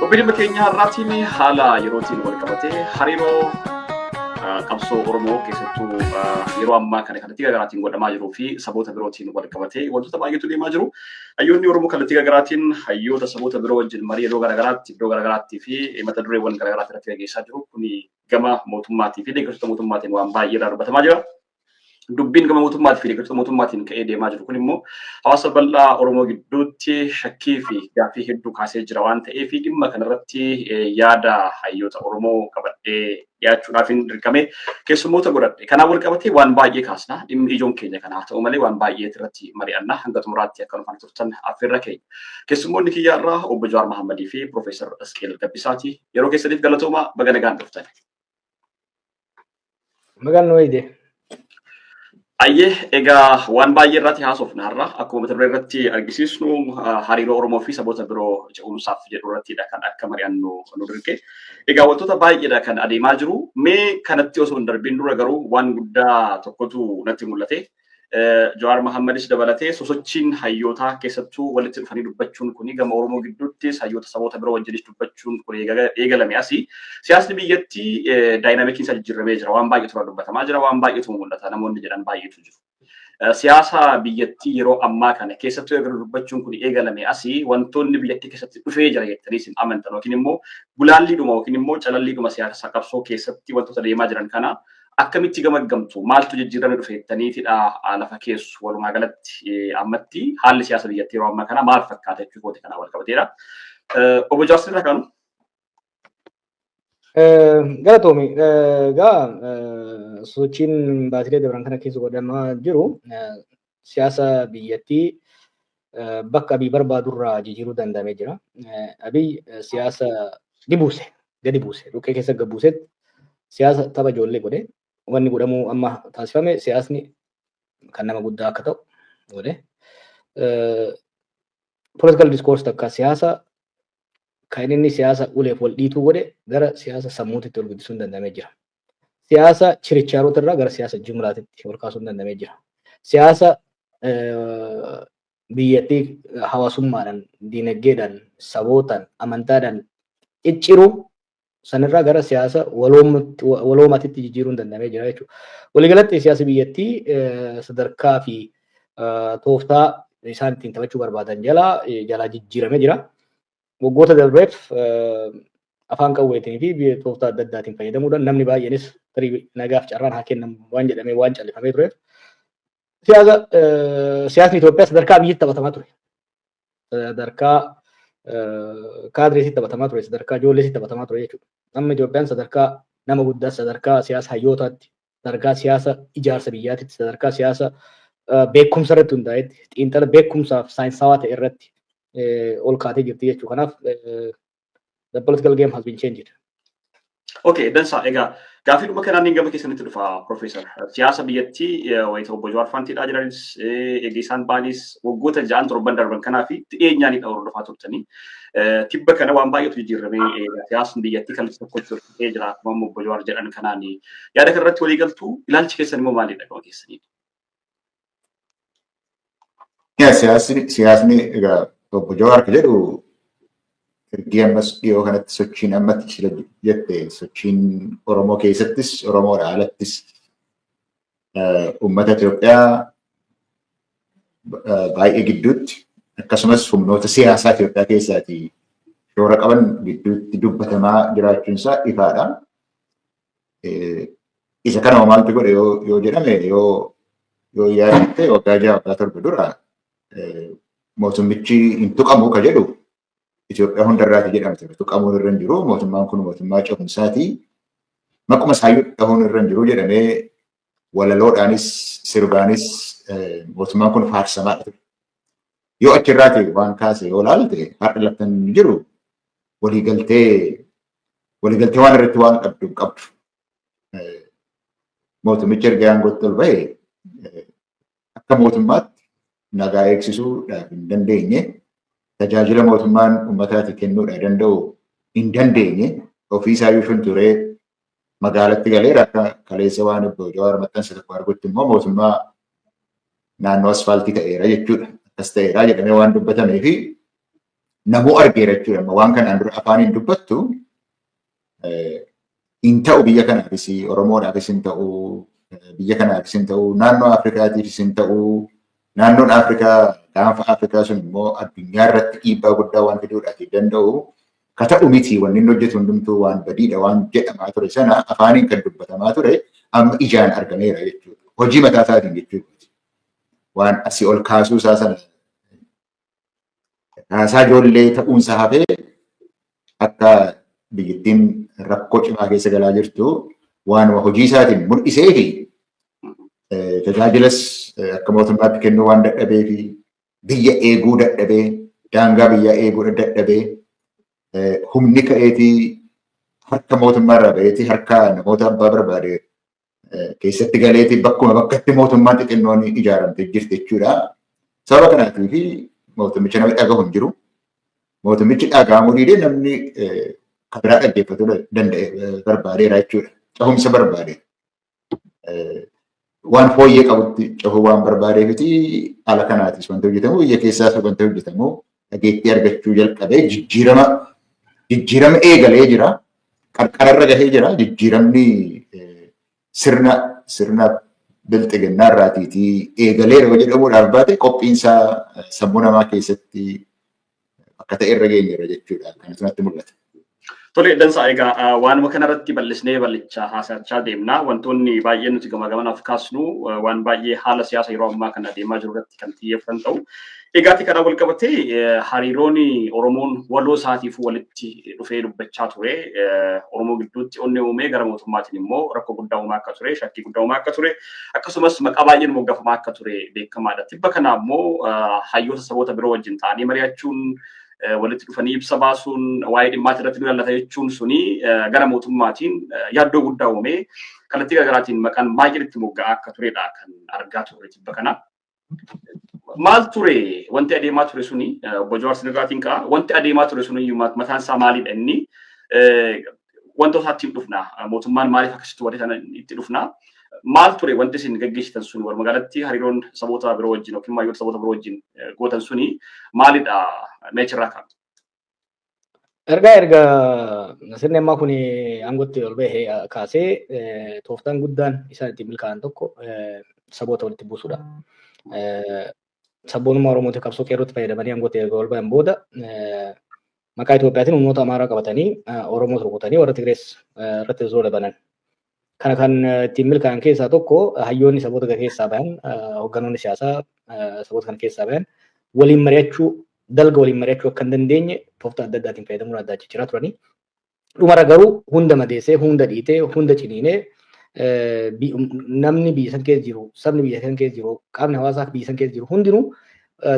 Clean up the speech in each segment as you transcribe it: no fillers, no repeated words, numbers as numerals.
Obboleeyyan keenya har'aatiin haala yerootiin wal qabatee hariiroo qabsoo Oromoo keessattuu yeroo ammaa kana kallattii garaagaraatiin godhamaa jiruu fi saboota birootiin wal qabatee wantoota baay'eetu deemaa jiru. Hayyoonni Oromoo kallattii garaagaraatiin hayyoota saboota biroo wajjin marii iddoo garaagaraatti fi mata dureewwan garaagaraatti irratti gaggeessaa jiru. Kuni gama mootummaatii fi deeggartoota mootummaatiin waan baay'ee irraa dubbatamaa jira. Dubbiin gama mootummaatii fi deeggartoota mootummaatiin ka'ee deemaa jiru kun immoo hawaasa bal'aa Oromoo gidduutti shakkii fi gaaffii hedduu kaasee jira waan ta'eef dhimma kanarratti yaada hayyoota Oromoo qabadhee dhiyaachuudhaaf dirqamee keessummoota godhadhe. Kanaan wal qabatee waan baay'ee kaasna. Dhimmi ijoon keenya kana haa ta'u malee waan baay'ee irratti mari'anna. Hanga xumuraatti akka nufan turtan affeerra keenya. Keessummoonni kiyyaa irraa obbo Jawaar Mahammadii fi Piroofeesar Isqeel Gabbisaati. Yeroo keessaniif galatooma baga nagaan dhuftan. Magaan nuu eede. Ayyee egaa waan baay'ee irratti haasofna har'a akkuma mata duree irratti argisiisnu hariiroo Oromoo fi saboota biroo ce'umsaaf jedhu irrattidha kan akka mari'annu nu dirqe. Egaa wantoota baay'eedha kan adeemaa jiru. Mee kanatti osoo hin darbiin dura garuu waan guddaa tokkotu natti mul'ate. Jawaar Mahammadis dabalatee sosochiin hayyootaa keessattuu walitti dhufanii dubbachuun kuni gama Oromoo gidduuttis hayyoota saboota biroo wajjinis dubbachuun kun eegalame asii. Siyaasni biyyattii daayinaamikiin isaa jijjiiramee jira. Waan baay'eetu irraa dubbatamaa jira. Waan baay'eetu mul'ata. Namoonni jedhan baay'eetu jiru. Siyaasa biyyattii yeroo ammaa kana keessattuu eegalu dubbachuun kun eegalame asii wantoonni biyyattii keessatti dhufee jira jettanii isin amantan yookiin immoo gulaalliidhuma yookiin immoo calalliidhuma siyaasa qabsoo keessatti wantoota deemaa jiran kana akkamitti gamaggamtu maaltu jijjiirame dhufe jettaniitidha lafa keessu walumaa galatti ammatti haalli siyaasa biyyattii yeroo ammaa kana maal fakkaata jechuudha kana wal qabateera. Obbo Jawaar irraa kaanu. Galatoomi egaa sochiin baatilee dabran kana keessa godhamaa jiru siyaasa biyyattii bakka Abiy barbaadurraa jijjiiruu danda'amee jira. Abiy siyaasa gadi buuse dhukkee keessa gabbuusetti siyaasa tapha ijoollee godhe wanni godhamuu amma taasifame siyaasni kan nama guddaa akka ta'u godhe. Political discourse takka siyaasa kan inni siyaasa uleef wal dhiituu godhe gara siyaasa sammuutitti ol guddisuun danda'amee jira. Siyaasa chirichaarota irraa gara siyaasa jumlaatitti ol kaasuun danda'amee jira. Siyaasa biyyattii hawaasummaadhaan, diinagdeedhaan, sabootaan, amantaadhaan cicciruu sanirraa gara siyaasa waloomaatitti jijjiiruun danda'amee jira jechuudha. Waliigalatti siyaasa biyyattii sadarkaa fi tooftaa isaan ittiin taphachuu barbaadan jalaa jijjiiramee jira. Waggoota darbeef afaan qawweetiin fi tooftaa adda addaatiin fayyadamuudhaan namni baay'eenis tarii nagaaf carraan haa kennamu waan jedhamee waan callifamee tureef siyaasni Itoophiyaa sadarkaa biyyitti taphatamaa ture. Sadarkaa kaadreetti taphatamaa ture, sadarkaa ijoolleetti taphatamaa ture jechuudha. Amma Itoophiyaan sadarkaa nama guddaa, sadarkaa siyaasa hayyootaatti, sadarkaa siyaasa ijaarsa biyyaatitti, sadarkaa siyaasa beekumsa irratti hundaa'etti, xiinxala beekumsaaf saayinsawaa ta'e irratti ol kaatee jirti jechuudha. Kanaaf the political game has been changed. Okay, dansa egaa gaaffii dhuma kanaan gama keessanitti dhufa Profeesar. Siyaasa biyyattii wayita obbo Jawaar Faantiidhaa jiranis eegisaan baanis waggoota 6-7 darban kanaa fi dhiyeenyaan hordofaa turtanii tibba kana waan baay'eetu jijjiiramee siyaasni biyyattii kallattii tokkotti hordofee jira akkuma obbo Jawaar jedhan kanaan yaada kanarratti walii galtuu ilaalchi keessan immoo maalidha gama keessanii? Siyaasni egaa obbo Jawaar jedhu ergi ammas dhiyoo kanatti sochiin ammatti sila jette sochiin Oromoo keessattis Oromoodhaa alattis uummata Itoophiyaa baay'ee gidduutti akkasumas humnoota siyaasaa Itoophiyaa keessaatii shoora qaban gidduutti dubbatamaa jiraachuunsaa ifaadha. Isa kana maaltu godhe yoo jedhame yoo yaadatte waggaa 6-7 dura mootummichi hin tuqamu ka jedhu Itoophiyaa hundarraati jedhamte tuqamuun irra hin jiru mootummaan kun mootummaa ce'umsaati maquma isaayyuu ta'uun irra hin jiru jedhamee walaloodhaanis sirbaanis mootummaan kun faarsamaa ture. Yoo achirraati waan kaase yoo laalte har'a laftan jiru waliigaltee waan irratti waan qabdu. Mootummichi erga aangootti ol bahe akka mootummaatti nagaa eegsisuudhaaf hin dandeenye tajaajila mootummaan uummataati kennuudhaa danda'u hin dandeenye ofiisaayyuu finturee magaalatti galeera akka kaleessa waan obbo Jawaar maxxansa tokko argutti immoo mootummaa naannoo asfaaltii ta'eera jechuudha. Akkas ta'eera jedhamee waan dubbatamee fi namuu argeera jechuudha. Waan kanaan dura afaaniin dubbattu hin ta'u biyya kanaafis Oromoodhaafis hin ta'u biyya kanaafis hin ta'u naannoo Afrikaatiifis hin ta'u naannoon Afrikaa gaanfa Afrikaa sun immoo addunyaa irratti dhiibbaa guddaa waan fiduudhaaf danda'u ka ta'u miti wanni inni hojjetu hundumtuu waan badiidha waan jedhamaa ture sana afaaniin kan dubbatamaa ture amma ijaan argameera jechuudha. Hojii mataa isaatiin jechuudha. Waan asii ol kaasuu isaa sana kaasaa ijoollee ta'uunsa hafee akka biyyattiin rakkoo cimaa keessa galaa jirtu waanuma hojii isaatiin mul'isee fi tajaajilas akka mootummaatti kennuu waan dadhabee fi biyya eeguu dadhabee daangaa biyyaa eeguu dadhabee humni ka'eetii harka mootummaa irraa ba'eetii harka namoota abbaa barbaade keessatti galeetii bakkuma bakkatti mootummaan xixinnoon ijaaramtee jirti jechuudha. Sababa kanaatii fi mootummicha namni dhagahu hin jiru. Mootummichi dhagahamuu dhiidee namni kan biraa dhaggeeffatu danda'e barbaadeera jechuudha. Cahumsa barbaade. Waan fooyyee qabutti cahuu waan barbaadeefiti haala kanaatis wanta hojjetamu biyya keessaas wanta hojjetamu dhageettii argachuu jalqabee jijjiirama eegalee jira. Qarqararra gahee jira. Jijjiiramni sirna bilxiginnaa irraatiitii eegaleera jedhamuudhaaf baate qophiinsaa sammuu namaa keessatti akka ta'e irra geenyeera jechuudha. Kanatu natti mul'ata. Tole dansaa egaa waanuma kanarratti bal'isnee bal'ichaa haasa'achaa deemna. Wantoonni baay'een nuti gama gamanaaf kaasnu waan baay'ee haala siyaasa yeroo ammaa kana deemaa jiru irratti kan xiyyeeffatan ta'u. Egaatti kana wal qabatee hariiroon Oromoon waloo isaatiif walitti dhufee dubbachaa ture. Oromoo gidduutti onnee uumee gara mootummaatiin immoo rakkoo guddaa uumaa akka ture, shakkii guddaa uumaa akka ture, akkasumas maqaa baay'een moggaafamaa akka ture beekamaadha. Tibba kana immoo hayyoota saboota biroo wajjin ta'anii mari'achuun walitti dhufanii ibsa baasuun waa'ee dhimmaati irratti nu ilaallata jechuun suni gara mootummaatiin yaaddoo guddaa uumee kallattii garaagaraatiin maqaan baay'een itti mogga'aa akka turedha kan argaa turre tibba kana. Maal ture wanti adeemaa ture suni obbo Jawaar Sinirraatiin ka'a wanti adeemaa ture suni mataan isaa maalidha inni wantoota ittiin dhufna mootummaan maaliif akkasitti wanti sana itti dhufna maal ture wanti isin gaggeessitan suni walumaa galatti hariiroon saboota biroo wajjin yookiin hayyoota saboota biroo wajjin gootan suni maalidha meechirraa kan. Erga sirni ammaa kun aangootti ol bahee kaasee tooftaan guddaan isaan ittiin milkaa'an tokko saboota walitti buusuudha. Sabboonummaa Oromootiif qabsoo qeerrootti fayyadamanii aangootti erga ol bahan booda maqaa Itoophiyaatiin uummata Amaaraa qabatanii Oromoo rukutanii warra Tigrees irratti zoora banan. Kana kan ittiin milkaa'an keessaa tokko hayyoonni saboota keessaa bahan hoogganoonni siyaasaa saboota kana keessaa bahan waliin mari'achuu dalga waliin mari'achuu akka hin dandeenye tooftaa adda addaatiin fayyadamuun adda jechaa turanii. Dhumarra garuu hunda madeessee hunda dhiitee hunda ciniinee namni biyya san keessa jiru, sabni biyya san keessa jiru, qaamni hawaasaa biyya san keessa jiru hundinuu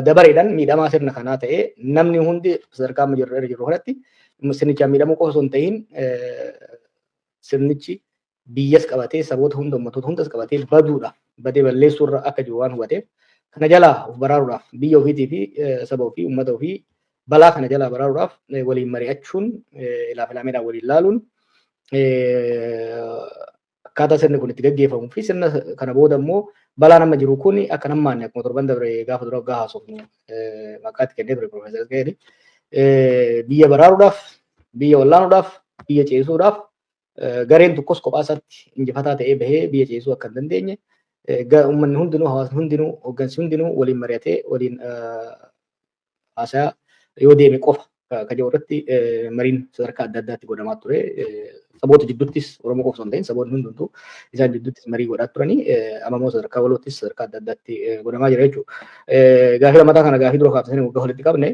dabareedhaan miidhamaa sirna kanaa ta'ee namni hundi sadarkaa amma irra jiru kanatti sirnichaan miidhamuu qofa osoo hin ta'in sirnichi biyyas qabatee saboota hunda uummattoota hundas qabatee baduudha. Badee balleessuurra akka jiru waan hubateef kana jalaa of baraaruudhaaf biyya ofiitii fi saba ofii uummata ofii balaa kana jalaa baraaruudhaaf waliin mari'achuun ilaafilameedhaan waliin ilaaluun akkaataa sirni kun itti gaggeeffamuu fi sirna kana booda immoo balaan amma jiru kun akka nammaanne akkuma torban dabre gaafa dura waggaa haasofnu maqaa itti kennee ture Profeesar Gaheedi biyya baraaruudhaaf biyya wallaanuudhaaf biyya ceesisuudhaaf gareen tokkos kophaa isaatti injifataa ta'ee bahee biyya ceesisuu akka hin dandeenye uummanni hundinuu hawaasni hundinuu hooggansi hundinuu waliin mari'atee waliin haasaa yoo deeme qofa kajoo irratti mariin sadarkaa adda addaatti godhamaa ture. Saboota jidduuttis Oromoo qofa osoo hin ta'in saboonni hundumtuu isaan jidduuttis marii godhaa turanii ammoo sadarkaa waloottis sadarkaa adda addaatti godhamaa jira jechuudha. Gaafii lammataa kana gaafii dura kaafsanii waggaa walitti qabne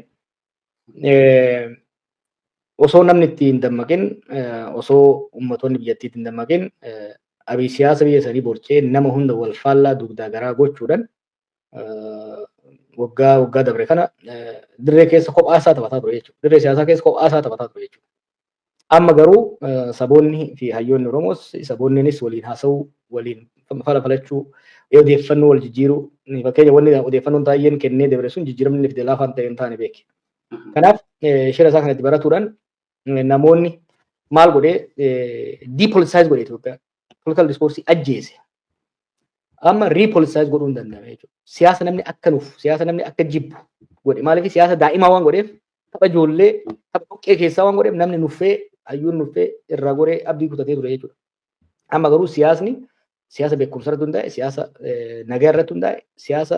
osoo namni itti hin dammaqin osoo uummattoonni biyyattii itti hin dammaqin abii siyaasa biyya sanii borcee nama hunda wal faallaa dugdaa garaa gochuudhaan waggaa dabre kana dirree keessa kophaa isaa taphataa ture jechuudha. Dirree siyaasaa keessa kophaa isaa taphataa ture jechuudha. Amma garuu saboonni fi hayyoonni Oromoos saboonnis waliin haasa'uu waliin falachuu odeeffannoo wal jijjiiruu fakkeenya wanni odeeffannoon baay'een kennee dabre sun jijjiiramni fide laafaan ta'e hin taane beeki. Kanaaf shira isaa kanatti baratuudhaan namoonni maal godhee depoliticize godhee Itoophiyaa political discourse ajjeese. Amma repoliticize godhuu hin danda'ame jechuudha. Siyaasa namni akka nuuf siyaasa namni akka jibbu godhe maaliif siyaasa daa'imaa waan godheef tapha ijoollee tapha dhoqqee keessaa waan godheef namni nuffee hayyuun nuffee irraa goree abdii kutatee ture jechuudha. Amma garuu siyaasa beekumsa irratti hundaa'e, siyaasa nagaa irratti hundaa'e, siyaasa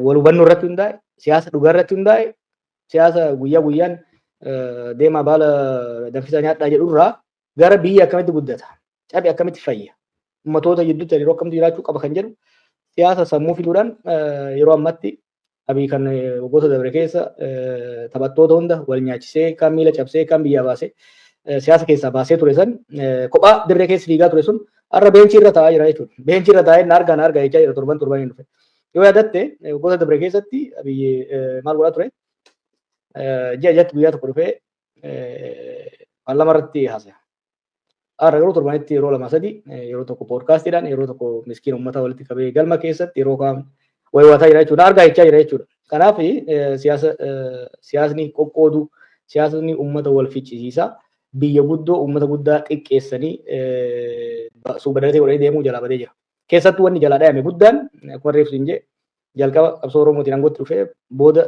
wal hubannoo irratti hundaa'e, siyaasa dhugaa irratti hundaa'e, siyaasa guyyaa guyyaan deemaa baala danfisaa nyaadhaa jedhurraa gara biyya akkamitti guddata, cabe akkamitti fayya, ummatoota gidduutti yeroo akkamitti jiraachuu qaba kan jedhu siyaasa sammuu fiduudhaan yeroo ammatti abii kan waggoota dabre keessa taphattoota hunda wal nyaachisee kan miila cabsee kan biyyaa baasee siyaasa keessaa baasee ture san kophaa dirree keessa fiigaa ture sun har'a beenchii irra taa'aa jira jechuudha. Beenchii irra taa'ee argaa jechaa jira torban hin dhufe. Yoo yaadatte waggoota dabre keessatti abiyyi maal godhaa ture ji'a jatti guyyaa tokko dhufee paarlaamaa irratti haasa'e. Har'a garuu torbanitti yeroo lama sadi yeroo tokko poodkaastiidhaan yeroo tokko miskiina uummata walitti qabee galma keessatti yeroo kaan wayiwataa jira jechuudha. Argaa jechaa jira jechuudha. Kanaaf siyaasni qoqqoodu siyaasni uummata wal ficcisiisaa biyya guddoo uummata guddaa xiqqeessanii suubadalatee godhanii deemuu jalaa badee jira. Keessattuu wanni jalaa dhayame guddaan akkuma reefsu hin jee jalqaba qabsoo Oromootiin aangootti dhufee booda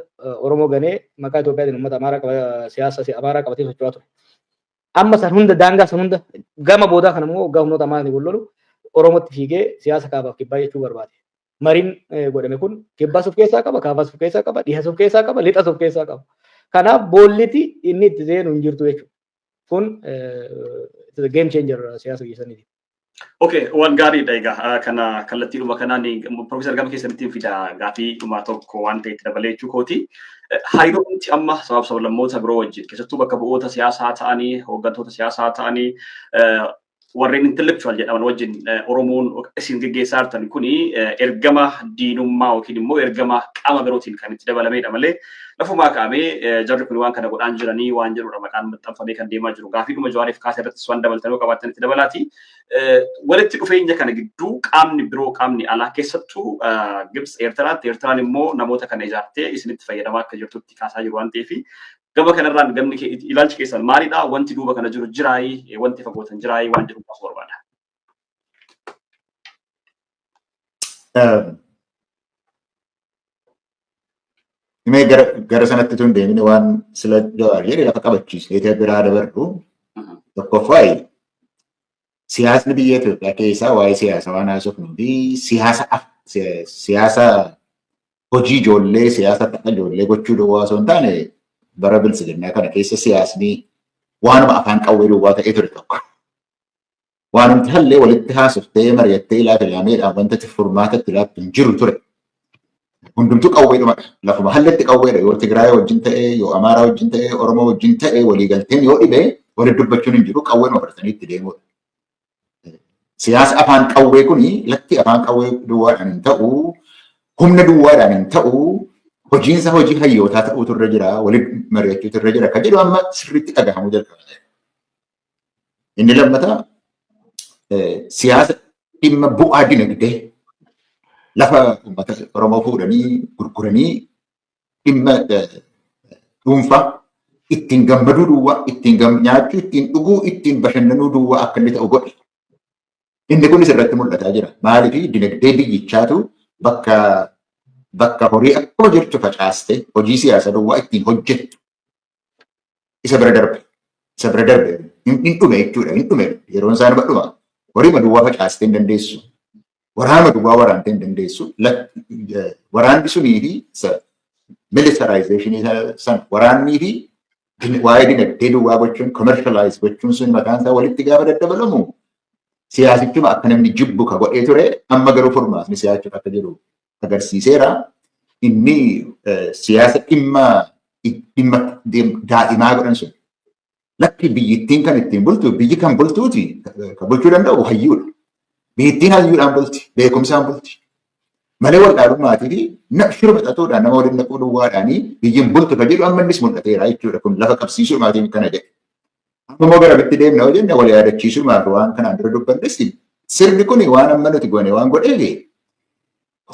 Oromoo ganee maqaa Itoophiyaatiin uummata Amaaraa siyaasa Amaaraa qabatee socho'aa ture. Amma san hunda daangaa san hunda gama boodaa kana immoo waggaa humnoota Amaaraatiin wal lolu Oromootti fiigee siyaasa kaabaaf kibbaa jechuu barbaade. Mariin godhame kun kibbaas of keessaa qaba, kaabaas of keessaa qaba, dhihaas of keessaa qaba, lixas of keessaa qaba. Kanaaf boolliti inni itti seenu hin jirtu jechuudha. Kun game changer siyaasa keessaniiti. Okay, waan gaariidha egaa kana kallattiidhuma kanaan Profeesar Gama keessanitti fida gaafii dhumaa tokko waan ta'etti dabalee jechuu kooti. Hariiroon amma sablammoota biroo wajjin keessattuu bakka bu'oota siyaasaa ta'anii hooggantoota siyaasaa ta'anii warreen intellectual jedhaman wajjin Oromoon isin gaggeessaa jirtan kuni ergama diinummaa yookiin immoo ergama qaama birootiin kan itti dabalamedha malee lafumaa kaa'amee jarri kun waan kana godhaan jiranii waan jedhudha maqaan maxxanfamee kan deemaa jiru. Gaafiidhuma Jawaariif kaasee irrattis waan dabaltanii qabaatan itti dabalaati. Walitti dhufeenya kana gidduu qaamni biroo qaamni alaa keessattuu Gibx Eertiraatti Eertiraan immoo namoota kana ijaartee isinitti fayyadamaa akka jirtutti kaasaa jiru waan ta'eef gama kanarraan gamni ilaalchi keessan maalidha? Wanti duuba kana jiru jiraayii, wanti fagootan jiraayii waan jiru qabu barbaada. Imee gara sanatti tun deemine waan sila Jawaar jedhe lafa qabachiisee biraa dabarru tokkoffaa siyaasni biyya Itoophiyaa keessaa waa'ee siyaasa waan haasofnuu fi siyaasa hojii ijoollee, siyaasa tapha ijoollee gochuu duwwaa osoo hin taane bara bilisiginnaa kana keessa siyaasni waanuma afaan qawwee duwwaa ta'ee ture tokko. Waanumti hallee walitti haasoftee mari'attee ilaameedhaan wanta itti furmaatatti laattu hin jiru ture. Hundumtuu qawweedhumadha. Lafuma halletti qawweedha. Yoo Tigraay wajjin ta'ee, yoo Amaaraa wajjin ta'ee, Oromoo wajjin ta'ee, waliigalteen yoo dhibee walitti dubbachuun hin jiru qawweedhuma fudhatanii itti deemudha. Siyaasa afaan qawwee kuni latti afaan qawwee duwwaadhaan hin ta'u, humna duwwaadhaan hin ta'u, hojiinsa hojii hayyootaa ta'uutu irra jira, walitti mari'achuutu irra jira. Kan jedhu amma sirriitti dhagahamuu jalqaba. Inni lammataa siyaasa dhimma bu'aa dinagdee lafa uummata Oromoo fuudhanii gurguranii dhimma dhuunfaa ittiin gammaduu duwwaa, ittiin nyaachuu, ittiin dhuguu, ittiin bashannanuu duwwaa akka inni ta'u godhe. Inni kunis irratti mul'ataa jira. Maaliif dinagdee biyyichaatu bakka horii akkuma jirtu facaaste hojii siyaasa duwwaa ittiin hojjettu isa bira darbe. Isa bira darbe hin dhume jechuudha. Hin dhume yeroon isaan dhuma. Horii duwwaa facaastee hin dandeessu. Waraana duwwaa waraantee hin dandeessu. Waraanni sunii fi militarizeeshinii sana waraannii fi waa'ee dinagdee duwwaa gochuun commercialize gochuun sun mataan isaa walitti gaafa daddabalamu siyaasichuma akka namni jibbu ka godhee ture amma garuu furmaatni siyaachuuf akka jiru agarsiiseera. Inni siyaasa dhimma daa'imaa godhan sun lakki biyyittiin kan ittiin bultu biyyi kan bultuuti kan bulchuu danda'u hayyuudha. Biyyittiin hayyuudhaan bulti, beekumsaan bulti. Malee wal'aanummaatii fi shira maxxatuudhaan nama waliin naquu duwwaadhaanii biyyiin bultu kan jedhu amma innis mul'ateera jechuudha. Kun lafa qabsiisuu maatiin kana jedhe. Amma gara bitti deemna yoo jenne wal yaadachiisuu maatii waan kanaan dura dubbannes sirni kun waan amma nuti goone waan godheefi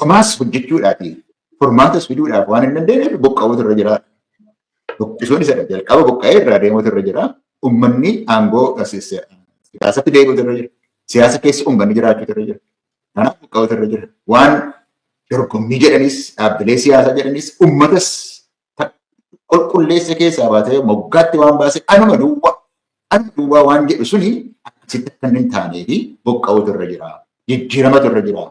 homaas hojjechuudhaafi furmaatas fiduudhaaf waan hin dandeenyeef buqqa'uutu irra jira. Buqqisuun isa jalqaba buqqa'ee irraa deemuutu irra jira. Uummanni aangoo siyaasatti deemuutu irra jira. Siyaasa keessa uummanni jiraachuutu irra jira. Kanaaf buqqa'uutu irra jira. Waan dorgommii jedhanis dhaabbilee siyaasaa jedhanis uummatas qulqulleessa keessaa baatee moggaatti waan baase anuma duwwaa waan jedhu suni akkasitti akka hin taanee fi boqqa'uutu irra jira. Jijjiiramatu irra jira.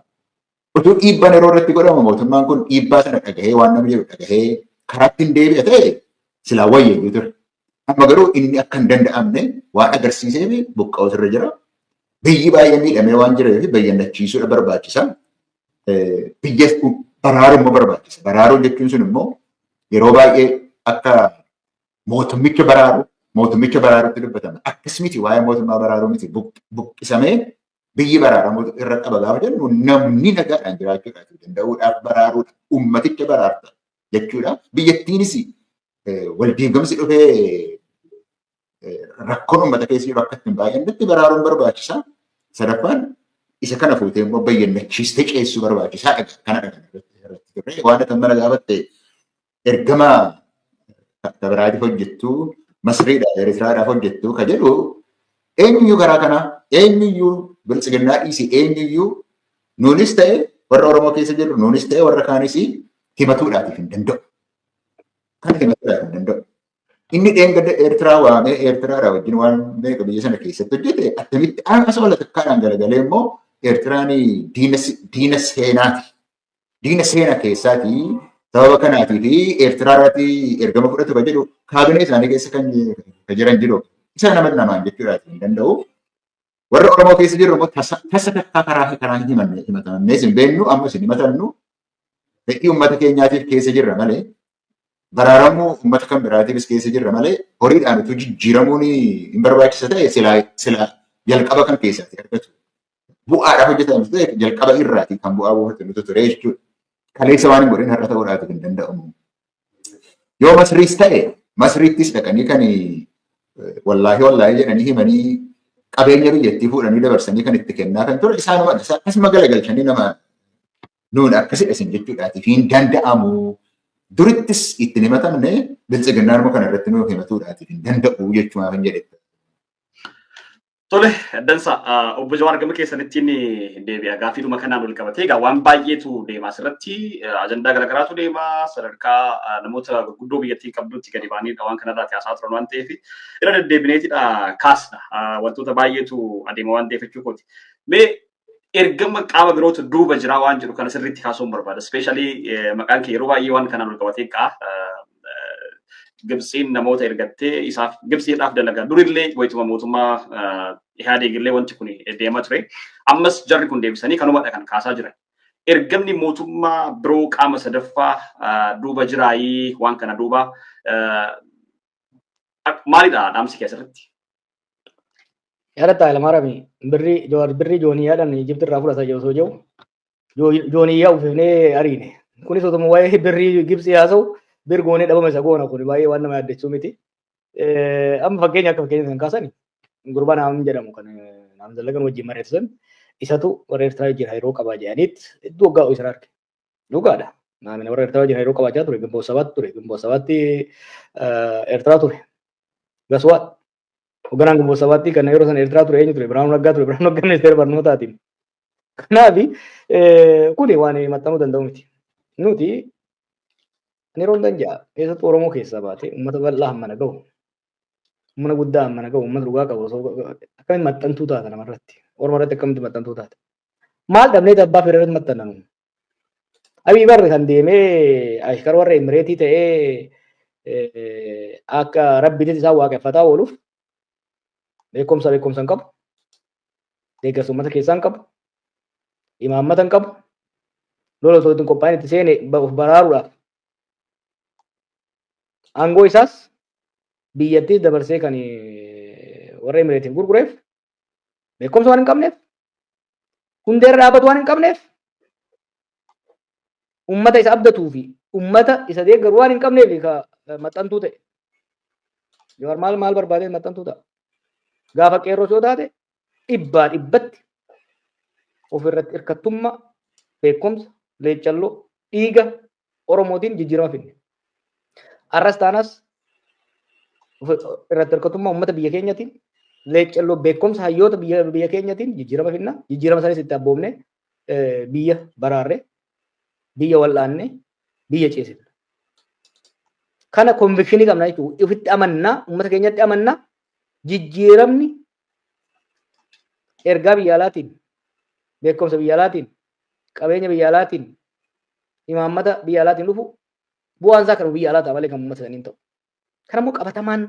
Utuu dhiibbaan yeroo irratti godhamu mootummaan kun dhiibbaa sana dhagahee waan namni jedhu dhagahee karaatti hin deebi'a ta'e silaa wayyeeyyuu ture. Amma garuu inni akka hin danda'amne waan agarsiisee fi boqqa'uutu irra jira. Biyyi baay'ee miidhamee waan jireef bayyannachiisuudha barbaachisa. Biyya baraaruu immoo barbaachisa. Baraaruu jechuun sun immoo yeroo baay'ee akka mootummicha baraaruutti dubbatama. Akkas miti waa'ee mootummaa baraaruu miti buqqisamee biyyi baraaramuu irra qaba gaafa jennu namni nagaadhaan jiraachuudhaaf danda'uudhaaf baraaruudha. Ummaticha baraarta jechuudha. Biyyattiinis waldiigamsi dhufee rakkoon uummata keessa jiru akka ittiin baay'inatti baraaruun barbaachisaa. Sadaffaan isa kana fuutee immoo bayyannachiistee ceessuu barbaachisaa. Kanadha irratti turre waan akka mana gaafatte ergama biraatiif hojjettuu Masriidhaa Eritiraadhaaf hojjettuu ka jedhu eenyuyyuu karaa kanaa eenyuyyuu biltsiginnaa dhiisii eenyuyyuu nuunis ta'e warra Oromoo keessa jirru nuunis ta'e warra kaanis himatuudhaatiif hin danda'u. Kan himatuudhaaf hin danda'u. Inni dheengadda Eertiraa waamee Eertiraadhaa wajjin waan beeka biyya sana keessatti hojjete attamitti asa wala takkaadhaan galagalee immoo Eertiraan diina seenaati. Diina seena keessaati sababa kanaatii fi Eertiraadhaati ergama fudhatu kan jedhu kaabinee isaanii keessa kan jiran jiru. Isa namaan jechuudhaati hin danda'u. Warra Oromoo keessa jirru immoo tasa takkaa karaa himatamnee hin beennu amma isin himatannu fedhii uummata keenyaatiif keessa jirra malee baraaramuu uummata kan biraatiifis keessa jirra malee horiidhaan utuu jijjiiramuun hin barbaachisa ta'e silaa jalqaba kan keessaati argatu. Bu'aadhaaf hojjetamu ta'e jalqaba irraati kan bu'aa buufatu nuti ture jechuudha. Kaleessa waan hin godhin har'a ta'uudhaaf hin danda'amu. Yoo Masriis ta'e Masriittis dhaqanii kan wallaahi jedhanii himanii qabeenya biyyattii fuudhanii dabarsanii kan itti kennaa kan ture isaanuma akkasuma galagalchanii nama nuun akkasidha isin jechuudhaatiif hin danda'amu. Durittis ittiin himatamne biltsiginnaan immoo kana irratti nuuf himatuudhaatiif hin danda'u jechuudha kan jedhetta. Tole, dansa obbo Jawaar gama keessanittiin deebi'a. Gaaffiidhuma kanaan wal qabatee egaa waan baay'eetu deema asirratti ajandaa garaagaraatu deema sadarkaa namoota gurguddoo biyyattii qabduutti gadi ba'aniidha waan kanarraati haasaa turan waan ta'eef irra deddeebineetidha kaasna wantoota baay'eetu adeema waan ta'eef jechuukooti. Mee ergama qaama birootu duuba jiraa waan jedhu kana sirriitti kaasuun barbaada. Ispeeshaalii maqaan kee yeroo baay'ee waan kanaan wal qabatee Gibsiin namoota ergattee isaaf Gibsiidhaaf dalagaa durillee wayituma mootummaa Ihaadeegillee wanti kun deemaa ture. Ammas jarri kun deebisanii kanumadha kan kaasaa jiran. Ergamni mootummaa biroo qaama sadaffaa duuba jiraayii waan kana duuba maalidha dhaamsi keessatti? Yaada taa'ila marami birri jooniyaadhaan Ijipti irraa fudhata yoo soo jiru jooniyyaa ufifnee ariine. Kunis otuma waa'ee birri Gibsi haasa'u birgoonee dhabama isa goona kun baay'ee waan nama yaaddessuu miti. Amma fakkeenya akka fakkeenya kan kaasan gurbaa naam jedhamu kan naam dallagan wajjin mari'atan isatu warra Eertiraa wajjin hariiroo qabaa jedhaniit iddoo waggaa isa arge. Dhugaadha. Naamni warra Eertiraa wajjin hariiroo qabaachaa ture Gimboo Sabaatti ture. Gimboo Sabaatti Eertiraa ture. Gaswaat. Hoogganaan Gimboo Sabaatti kan yeroo sana Eertiraa ture eenyu ture? Biraanuu Naggaa ture. Biraanuu Naggaa ministeera barnootaatiin. Kanaafi kuni waan maxxanuu danda'u miti. Nuti yeroo danja'a keessattuu Oromoo keessaa baate uummata bal'aa hammana gahu humna guddaa hammana gahu uummata dhugaa qabu akkamitti maxxantuu taata namarratti Oromoo irratti akkamitti maxxantuu taata maal dhabnee abbaa federaalatti maxxannanu Abiy Barre kan deemee ashkar warra Imireetii ta'ee akka rabbiitti isaa waaqeffataa ooluuf beekumsa hin qabu deeggarsa uummata keessaa hin qabu imaammata hin qabu lola osoo ittiin qophaa'in itti seene baraaruudhaaf Aangoo isaas biyyattis dabarsee kan warra Imireetiin gurgureef beekumsa waan hin qabneef hundeerra dhaabatu waan hin qabneef uummata isa abdatuu fi uummata isa deeggaru waan hin qabneef maxxantuu ta'e. Jawaar maal barbaadee maxxantuu ta'a? Gaafa qeerroo yoo taate dhibbaa dhibbatti ofirratti hirkattummaa beekumsa leechalloo dhiiga Oromootiin jijjiirama finne. Arras taanas irratti hirkattummaa uummata biyya keenyatiin leechalloo beekumsa hayyoota biyya keenyatiin jijjiirama finna. Jijjiirama sanis itti abboomne biyya baraarre biyya wal'aanne biyya ceesifne. Kana convictionii qabna jechuudha. Ofitti amannaa, uummata keenyatti amannaa, jijjiiramni ergaa biyya alaatiin, beekumsa biyya alaatiin, qabeenya biyya alaatiin, imaammata biyya alaatiin dhufu bu'aan isaa kan biyya alaa ta'a malee kan uummata saniin ta'u. Kana immoo qabatamaan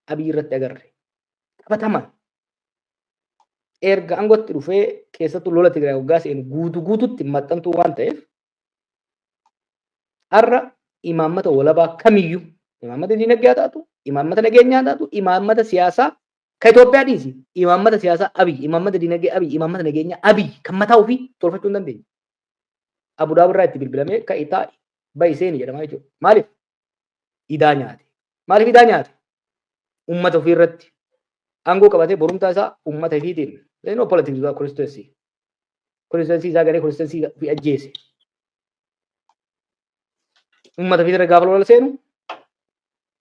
Abiy irratti agarre. Qabatamaan erga aangootti dhufee keessattuu lola Tigraay waggaa seenu guutuutti maxxantuu waan ta'eef har'a imaammata walabaa kamiyyuu imaammata dinagdee haa taatu, imaammata nageenyaa haa taatu, imaammata siyaasaa kan Itoophiyaa dhiisi, imaammata siyaasaa Abiy, imaammata dinagdee Abiy, imaammata nageenyaa Abiy kan mataa ofii tolfachuu hin dandeenye. Abudaab irraa itti bilbilamee kan itaa ba'i seeni jedhama jechuudha. Maaliif? Idaa nyaate. Maaliif idaa nyaate? Uummata ofii irratti aangoo qabatee borumtaa isaa uummata ofiitiin. Leenoo politiksii isaa konstituensii. Konstituensii isaa garee konstituensii ofii ajjeese. Uummata ofii irra gaafa lola seenu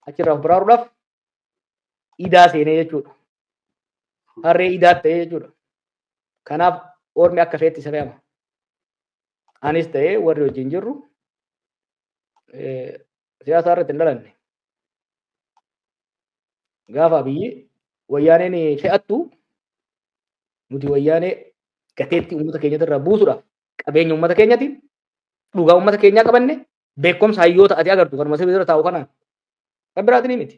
achirraa of baraaruudhaaf idaa seenee jechuudha. Harree idaa ta'ee jechuudha. Kanaaf ormi akka feetti isa fe'ama. Anis ta'ee warri wajjin jirru siyaasa irratti hin dhalanne. Gaafa biyyi wayyaaneen fe'attu nuti wayyaanee gateetti uummata keenyatti irraa buusuudhaaf qabeenya uummata keenyatti dhugaa uummata keenyaa qabanne beekumsa hayyoota ati agartu kanuma sirrii irra taa'u kanaan kan biraatiin miti.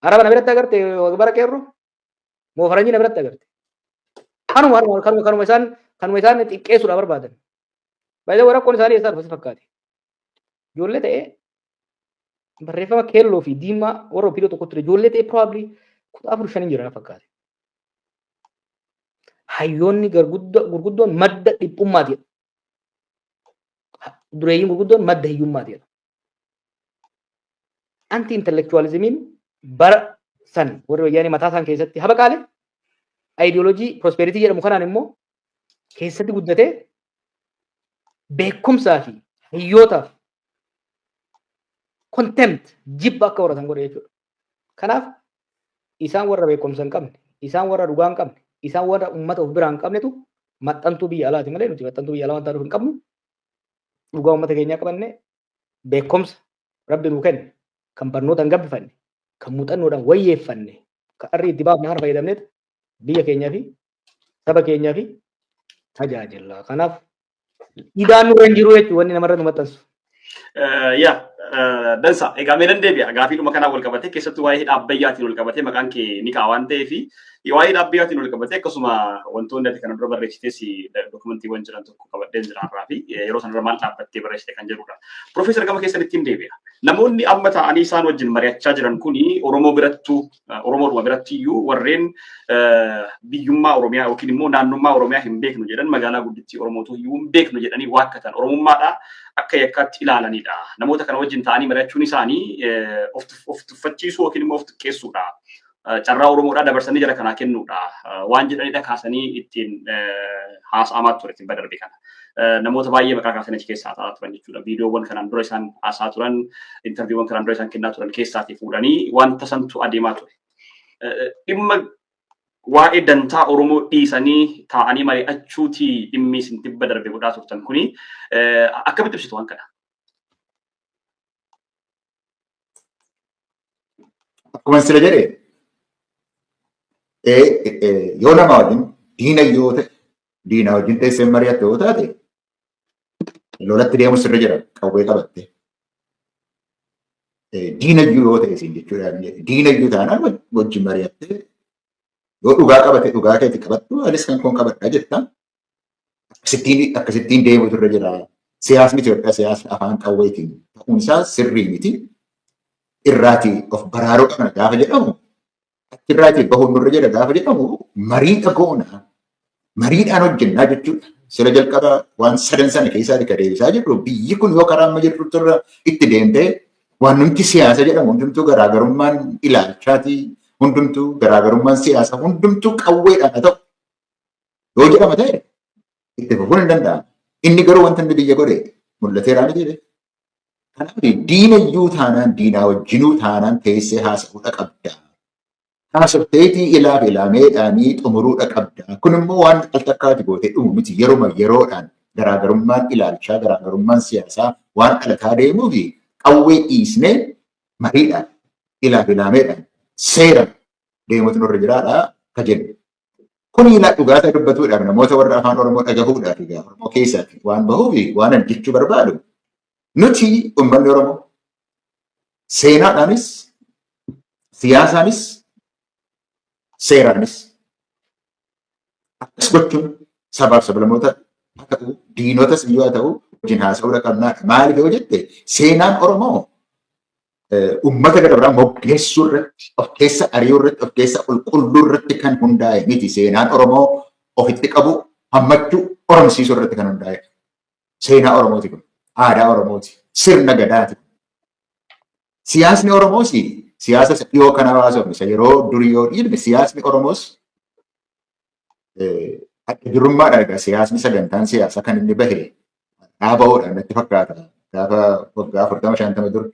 Araba na biratti agarte bara qeerroo moo faranjii na biratti agarte. Kanuma isaan xiqqeessuudhaaf barbaadan. Baay'ee waraqoon isaanii eessaa dhufas fakkaate. Ijoollee ta'ee barreeffama keelloo fi diimaa warra ofiidoo tokko ture ijoollee ta'ee probably 14-5 jiran fakkaate. Hayyoonni gurguddoon madda dhiphummaati. Dureeyyiin gurguddoon madda hiyyummaati. Anti intellectualismiin bara san warri wayyaanii mataa isaan keessatti habaqaale ideoloojii prosperity jedhamu kanaan immoo keessatti guddatee beekumsaa fi hiyyootaaf contempt jibba akka horatan godhe jechuudha. Kanaaf isaan warra beekumsa hin qabne, isaan warra dhugaa hin qabne, isaan warra uummata of biraa hin qabnetu maxxantuu biyya alaati malee nuti maxxantuu biyya alaa waan taanuuf hin qabnu. Dhugaa uummata keenyaa qabanne beekumsa rabbi nuu kenne kan barnootaan gabbifanne kan muuxannoodhaan wayyeeffanne kan arri itti baafne kana fayyadamneet biyya keenyaa fi saba keenyaa fi tajaajila. Kanaaf idaan nurra hin jiru jechuudha wanni namarra nu maxxansu. Dansa egaa mee dandeebi'a gaafiidhuma kanaan wal qabatee keessattuu waa'ee hidha abbayyaatiin wal qabatee maqaan kee ni ka'a waan ta'eef waa'ee hidha abbayyaatiin wal qabatee akkasuma wantoonni ati kana dura barreessitees dokumantiiwwan jiran tokko qabadheen jiraarraa fi yeroo sanarra maal dhaabbattee barreessite kan jedhudha. Profeesar gama keessanitti hin deebi'a. Namoonni amma ta'anii isaan wajjin mari'achaa jiran kuni Oromoodhuma biratti iyyuu warreen biyyummaa Oromiyaa yookiin immoo naannummaa Oromiyaa hin beeknu jedhan magaalaa guddittii Oromootu iyyuu hin beeknu jedhanii waakkatan Oromummaadhaa akka yakkaatti ilaalanidha. Namoota kana wajjin ta'anii mari'achuun isaanii of tuffachiisuu yookiin immoo of xiqqeessuudha. Carraa Oromoodhaa dabarsanii jara kanaa kennuudha. Waan jedhanidha kaasanii ittiin haasa'amaa ture ittiin badarbe kana. Namoota baay'ee maqaa kaasanii achi keessaa ta'aa turan jechuudha. Viidiyoowwan kanaan dura isaan haasaa turan, intarviiwwan kanaan dura isaan kennaa turan keessaatii fuudhanii wanta santu adeemaa ture. Dhimma waa'ee dantaa Oromoo dhiisanii taa'anii mari'achuuti dhimmi isin tibba darbe godhaa turtan kuni akkamitti ibsitu waan kana? Akkuma sila jedhe yoo nama wajjin diina yoo ta'e diina wajjin teessee mari'atte yoo taate lolatti deemu sirra jira qawwee qabatte. Diina yoo ta'e isin jechuudha. Diina taanaan wajjin mari'atte yoo dhugaa qabate dhugaa keetti qabattu anis kan koon qabadhaa jetta. Akkasittiin deemu sirra jira. Siyaasni Itoophiyaa siyaasni afaan qawweetiin ta'uun isaa sirrii miti. Irraatii of baraaruu qabna gaafa jedhamu achirraatii bahuun nurra jira gaafa jedhamu mariidha goona. Mariidhaan hojjennaa jechuudha. Sila jalqaba waan sadan sana keessaa ka deebisaa jirru biyyi kun yoo karaa amma jirtu turre itti deemtee waan nuti siyaasa jedhamu hundumtuu garaagarummaan ilaalchaatii hundumtuu garaagarummaan siyaasa hundumtuu qawweedhaan haa ta'u yoo jedhama ta'e itti fufuun hin danda'amu. Inni garuu wanta inni biyya godhe mul'ateeraa miti jedhe. Kanaaf diinayyuu taanaan diinaa wajjinuu taanaan teessee haasa'uudha qabda. Haasofteetii ilaaf ilaameedhaanii xumuruudha qabda. Kun immoo waan al takkaati gootee dhumu miti yeroodhaan garaagarummaan ilaalchaa garaagarummaan siyaasaa waan dhalataa deemuufi qawwee dhiisnee mariidhaan ilaaf ilaameedhaan seera deematu nurra jiraadha ka jennu. Kun ilaa dhugaataa dubbatuudhaaf namoota warra afaan Oromoo dhagahuudhaaf egaa Oromoo keessaatti waan bahuuf waan ani jechuu barbaadu. Nuti uummanni Oromoo seenaadhaanis siyaasaanis seeraanis akkas gochuun sabaaf sablammoota haa ta'u diinotas iyyuu haa ta'u wajjin haasa'uudha qabnaadha. Maaliif yoo jette seenaan Oromoo ummata gara biraa moggeessuu irratti of keessa ari'uu irratti of keessa qulqulluu irratti kan hundaa'e miti. Seenaan Oromoo ofitti qabu hammachuu oromsiisuu irratti kan hundaa'e. Seenaa Oromooti kun aadaa Oromooti sirna gadaati. Siyaasni Oromoos siyaasa dhiyoo kana baasofne isa yeroo durii yoo dhiibne siyaasni Oromoos adda durummaadhaan egaa siyaasni sagantaan siyaasaa kan inni bahe dhaaba'uudhaan natti fakkaata. Gaafa waggaa 40-50 dura.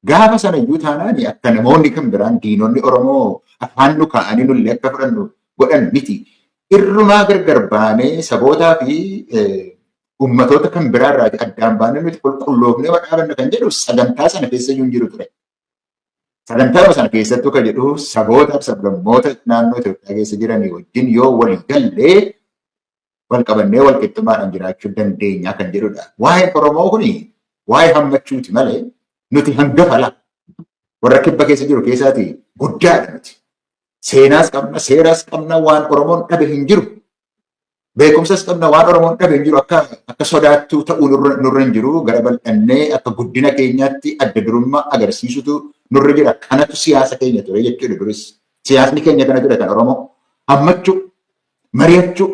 Gaafa sana iyyuu taanaan akka namoonni kan biraan diinonni Oromoo afaan nu kaa'anii nullee akka fudhannu godhan miti. Irrumaa gargar baanee sabootaa fi ummatoota kan biraa irraati addaan baanee nuti qulqulloofnee dhaabanna kan jedhu sagantaa sana keessa iyyuu hin jiru ture. Sagantaa sana keessattuu kan jedhu sabootaaf sablammoota naannoo Itoophiyaa keessa jiranii wajjin yoo walii gallee wal qabannee wal qixxummaadhaan jiraachuu dandeenya kan jedhudha. Waa'een Oromoo kuni waa'ee hammachuuti malee nuti hangafa la warra kibba keessa jiru keessaati guddaadha nuti. Seenaas qabna, seeraas qabna, waan Oromoon dhabe hin jiru. Beekumsas qabna, waan Oromoon dhabe hin jiru. Akka sodaattuu ta'uu nurra hin jiru. Gara bal'annee akka guddina keenyaatti adda durummaa agarsiisutu nurra jira. Kanatu siyaasa keenya ture jechuudha duris. Siyaasni keenya kana ture kan Oromoo hammachuu, mari'achuu,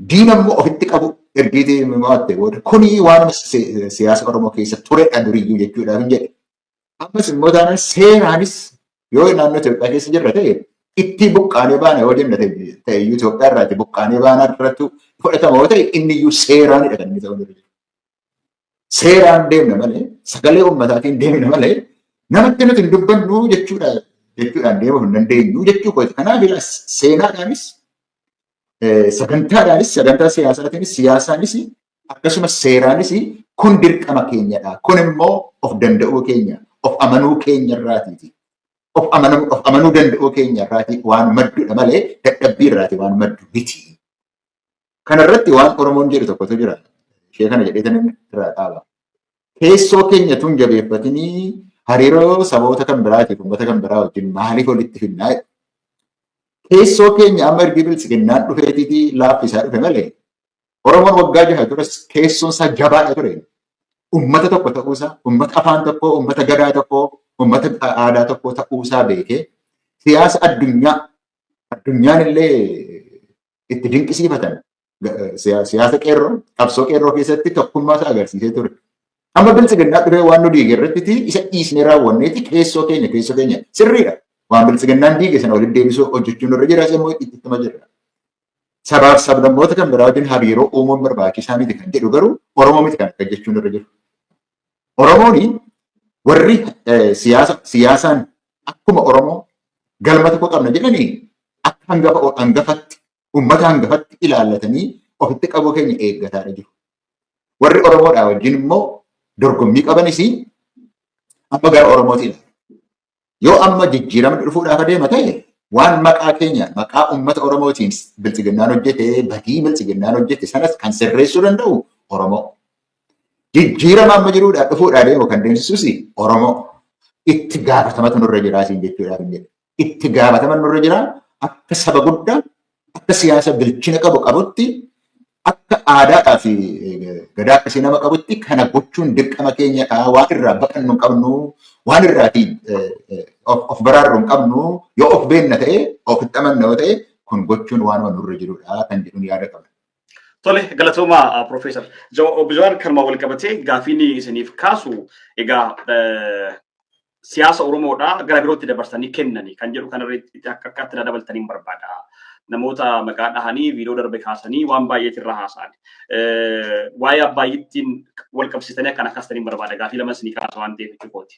diina immoo ofitti qabu. Ergiitii mo'atte booda kuni waan siyaasa Oromoo keessa turedha duriyyuu jechuudhaaf hin jedhe. Ammas immoo taanaan seeraanis yoo naannoo Itoophiyaa keessa jirra ta'e itti buqqaanee baana yoo jenna ta'e iyyuu Itoophiyaa irraati buqqaanee baanaa irratti fudhatama yoo ta'e inni iyyuu seeraanidha kan inni ta'uu danda'u. Seeraan deemna malee sagalee uummataatiin deemna malee namatti nuti hin dubbannu jechuudhaan deemuu hin dandeenyu jechuu kooti. Kanaaf seenaadhaanis sagantaadhaanis sagantaa siyaasaatiinis siyaasaanis akkasumas seeraanis kun dirqama keenyadha. Kun immoo of danda'uu keenya of amanuu keenya irraatiiti. Of amanuu danda'uu keenya irraati waan maddudha malee dadhabbii irraati waan maddu miti. Kanarratti waan Oromoon jedhu tokkotu jira. Ishee kana jedheetan irraa dhaaba. Keessoo keenya tun jabeeffatinii hariiroo saboota kan biraatiif uummata kan biraa wajjin maaliif walitti finnaa? Keessoo keenya amma ergi bilisiginnaan dhufeetiitii laaffisaa dhufe malee Oromoon waggaa jaha duras keessoon isaa jabaadha ture. Uummata tokko ta'uusaa, uummata afaan tokkoo, uummata gadaa tokkoo, uummata aadaa tokkoo ta'uusaa beekee siyaasa addunyaan illee itti dinqisiifatan siyaasa qeerroo, qabsoo qeerroo keessatti tokkummaa isaa agarsiisee ture. Amma bilisiginnaa dhufee waan nu diige irratti isa dhiisnee raawwanneeti keessoo keenya sirriidha. Waan bilisiginnaan diige sana waliin deebisuu hojjechuun irra jira immoo ittuma jirra. Sabaaf sablammoota kan biraa wajjin hariiroo uumuun barbaachisaa miti kan jedhu garuu Oromoo miti kan akka jechuun irra jiru. Oromoon warri siyaasaan akkuma Oromoo galma tokko qabna jedhanii akka hangafatti uummata hangafatti ilaallatanii ofitti qabuu keenya eeggataadha jiru. Warri Oromoodhaa wajjin immoo dorgommii qabanis amma gara Oromooti ilaala. Yoo amma jijjiiramni dhufuudhaaf adeema ta'e waan maqaa keenya maqaa uummata Oromootiin bilisiginnaan hojjete badii bilisiginnaan hojjete sanas kan sirreessuu danda'u Oromoo. Jijjiirama amma jiruudhaaf dhufuudhaa deemu kan deemsisus Oromoo. Itti gaafatamatu nurra jiraa siin jechuudhaaf hin jedhu. Itti gaafatama nurra jiraa akka saba guddaa akka siyaasa bilchina qabutti akka aadaa fi gadaa akkasii nama qabutti kana gochuun dirqama keenyadha. Waan irraa baqannu qabnu waan irraatiin of baraarru hin qabnu yoo of beenna ta'e ofitti amanna yoo ta'e kun gochuun waan nurra jirudha kan jedhuun yaada qaba. Tole galatooma Profeesar Jawaar kanuma wal qabatee gaafiin isiniif kaasu egaa siyaasa Oromoodhaa gara birootti dabarsanii kennanii kan jedhu kanarratti akka itti dabaltanii barbaada. Namoota maqaa dhahanii viidiyoo darbe kaasanii waan baay'eetirra haasa'an. Waa'ee Abbaayittiin wal qabsiisanii akkan akkasitanii barbaada. Gaafii lama isinii kaasa waan ta'eef jechuudha.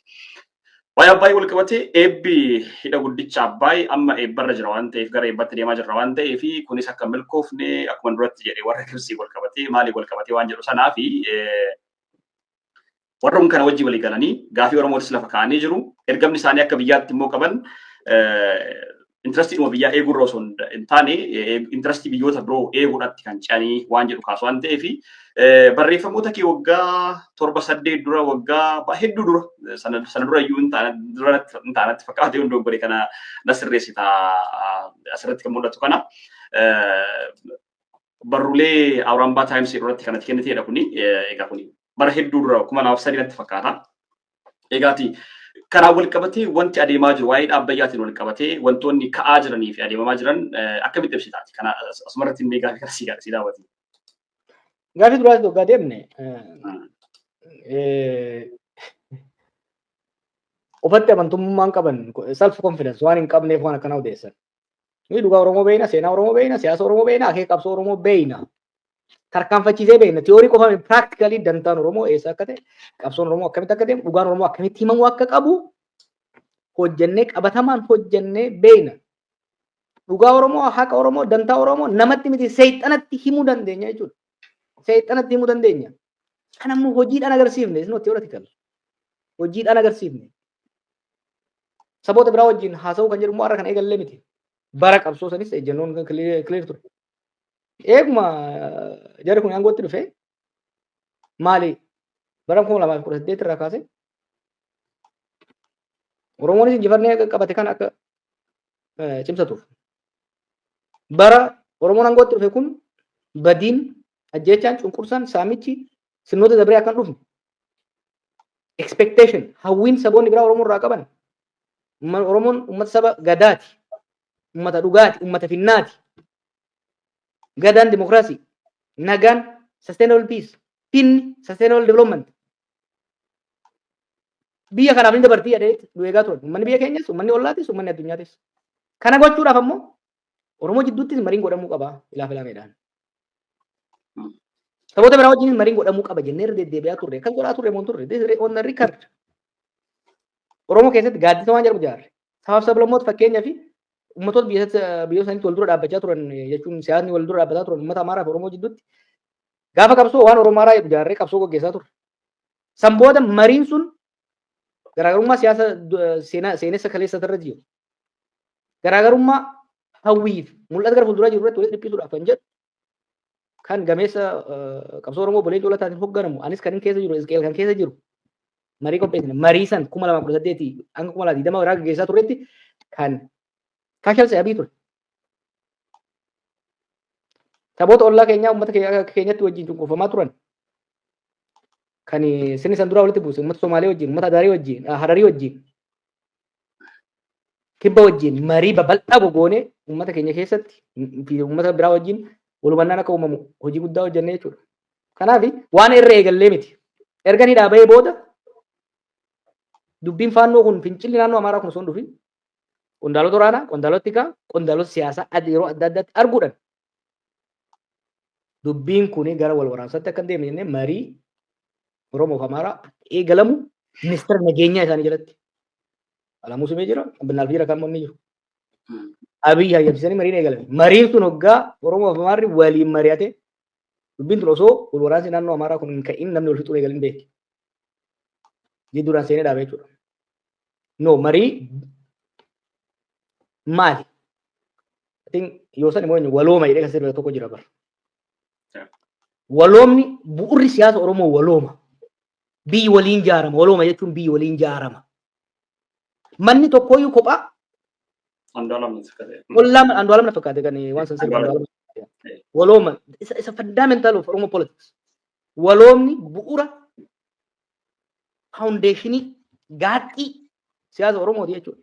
Waa'ee Abbaayii wal qabatee eebbi hidha guddicha Abbaayii amma eebbarra jira waan ta'eef gara eebbatti deemaa jirra waan ta'eef kunis akka milkoofne akkuma duratti jedhee warra Gibsii wal qabatee maalii wal qabatee waan jedhu sanaa fi warroon kana wajji walii galanii gaafii Oromootis lafa kaa'anii jiru. Ergamni isaanii akka biyyaatti immoo qaban intrastii dhuma biyyaa eeguurra osoo hin taane intrastii biyyoota biroo eeguudhaatti kan ce'anii waan jedhu kaasu waan ta'eef barreeffamoota kee waggaa 7-8 dura waggaa hedduu dura sana dura iyyuu hin taanatti fakkaate hundoo godhe kana na sirreessita asirratti kan mul'atu kana barruulee Awurambaa Taayims irratti kanatti kenniteedha kuni egaa kuni bara hedduu dura 2003 natti fakkaata. Egaati kanaan wal qabatee wanti adeemaa jiru waa'ee dhaabbayyaatiin wal qabatee wantoonni ka'aa jiranii fi adeemamaa jiran akkamitti ibsitaati? Kana asumarratti illee gaafii kana si daawwati. Gaafii duraas waggaa deemne ofatti amantummaan qaban self confidence waan hin qabneef waan akkana odeessan. Ni dhugaa Oromoo beekna, seenaa Oromoo beekna, siyaasa Oromoo beekna, akeeka qabsoo Oromoo beekna. Tarkaanfachiisee beekna. Tiyoorii qofaan practically dantaan Oromoo eessa akka ta'e, qabsoon Oromoo akkamitti akka deemu, dhugaan Oromoo akkamitti himamuu akka qabu hojjennee qabatamaan hojjennee beekna. Dhugaa Oromoo, haqa Oromoo, dantaa Oromoo namatti miti seexanatti himuu dandeenya jechuudha. Seexanatti himuu dandeenya. Kana immoo hojiidhaan agarsiifne, is not theoretical. Hojiidhaan agarsiifne. Saboota biraa wajjin haasa'uu kan jedhu immoo har'a kan eegallee miti. Bara qabsoo sanis ejjennoon clear ture. Eeguma jarri kun aangootti dhufe maali bara 2018 irraa kaase Oromoonis injifannee qabate kan akka cimsatuuf. Bara Oromoon aangootti dhufe kun badiin ajjechaan cunqursaan saamichi sirnoota dabree akkan dhufne. Expectation hawwiin saboonni biraa Oromoo irraa qaban. Oromoon uummata saba gadaati. Uummata dhugaati, uummata finnaati. Gadaan demokraasii, nagaan sustainable peace, finni sustainable development. Biyya kanaaf ni dabartii adeetti nu eegaa turan. Uummanni biyya keenyas, uummanni ollaatis, uummanni addunyaatis. Kana gochuudhaaf ammoo Oromoo jidduuttis mariin godhamuu qaba ilaameedhaan. Saboota biraa wajjin mariin godhamuu qaba jennee irra deddeebi'aa turre. Kan godhaa turre moo turre? This is on the record. Oromoo keessatti gaaddisa waan jedhamu ijaarre. Sabaaf sablammoota fakkeenyaa fi ummatoota biyya isaaniitti wal dura dhaabbachaa turan jechuun siyaasni wal dura dhaabbataa turan uummata Amaaraa fi Oromoo jidduutti gaafa qabsoo waan Oromoo Amaaraa ijaarree qabsoo gaggeessaa ture. San booda mariin sun garaagarummaa siyaasa seenessa kaleessa irra jiru. Garaagarummaa hawwiif mul'ata gara fuulduraa jiru irratti walitti dhiphisuudhaaf kan jedhu kan gameessa qabsoo Oromoo Bolee Joolaa taatiin hoogganamu anis kan keessa jiru Isqeel kan keessa jiru marii qopheessine marii san 2018 hanga 2020 irraa gaggeessaa turretti kan Kashal saya bitur. Saboota ollaa keenyaa uummata keenyatti wajjin cunqurfamaa turan. Kan sini san dura walitti buuse uummata Somaalee wajjin, uummata Adaarii wajjin, Hararii wajjin, Kibba wajjin marii babal'aa gogoonee uummata keenya keessatti fi uummata biraa wajjin walhubannaan akka uumamu hojii guddaa hojjennee jechuudha. Kanaaf waan irra eegallee miti. Erga ni dhaabee booda dubbiin faannoo kun fincilli naannoo Amaaraa kun osoo hin dhufin qondaalota waraanaa, qondaalota tikaa, qondaalota siyaasaa yeroo adda addaatti arguudhaan dubbiin kun gara wal waraansaatti akka hin deemne jennee marii Oromoo fi Amaaraa eegalamu ministeera nageenyaa isaanii jalatti. Alamuu Simee jira, Abdinaal Fiira kan inni jiru. Abiyyi hayyamsiisanii mariin eegalame. Mariin sun hoggaa Oromoo fi Amaarri waliin mari'ate dubbiin tun osoo wal waraansi naannoo Amaaraa kun hin ka'in namni wal fixuu eegalin beekti. Jidduudhaan seenee dhaabee jechuudha. No marii maali? Yoo san immoo walooma jedhee kan sirba tokko jira bara. Waloomni bu'urri siyaasa Oromoo walooma. Biyyi waliin ijaarama. Walooma jechuun biyyi waliin ijaarama. Manni tokkoyyuu kophaa. Andu'aalam na fakkaate kan waan san sirba Andu'aalam. Walooma isa fundamental of Oromo politics. Waloomni bu'ura foundationii gaaxxii siyaasa Oromooti jechuudha.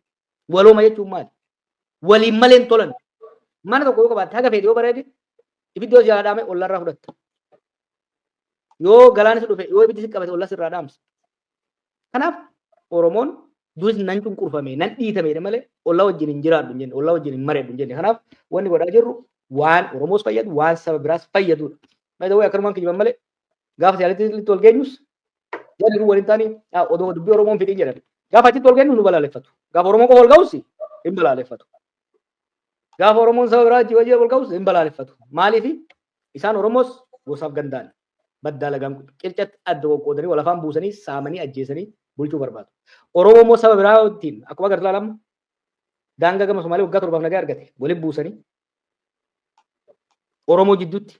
Walooma jechuun maali? Waliin maleen tolan. Mana tokko yoo qabaatte haga fedhii yoo bareede ibiddoo jalaa dhaame ollarraa fudhatta. Yoo galaanis dhufe yoo ibiddi si qabate ollas irraa dhaamsa. Kanaaf Oromoon duris nan cunqurfame nan dhiitame malee ollaa wajjin hin jiraadhu hin jenne ollaa wajjin hin mareedhu hin jenne. Kanaaf wanni godhaa jirru waan Oromoos fayyadu waan saba biraas fayyadudha. Baay'ee akkanumaan kijiban malee gaafa siyaasatti ol geenyus jalli waliin taanii odoo dubbii Oromoon fidii jedhan. Gaafa achitti ol geenyu nu balaaleffatu. Gaafa Oromoo qofa ol ga'us hin balaaleffatu. Gaafa Oromoon saba biraa wajjin ol ga'us hin balaaleffatu. Maaliif isaan Oromoos gosaaf gandaan. baddaa lagaan qilcatti adda qoqqoodanii wal afaan buusanii saamanii ajjeesanii bulchuu barbaadu. Oromoo immoo saba biraa ittiin akkuma agartaa lama daangaa gama Somaalee waggaa 7 nagaa argate waliin buusanii Oromoo jidduutti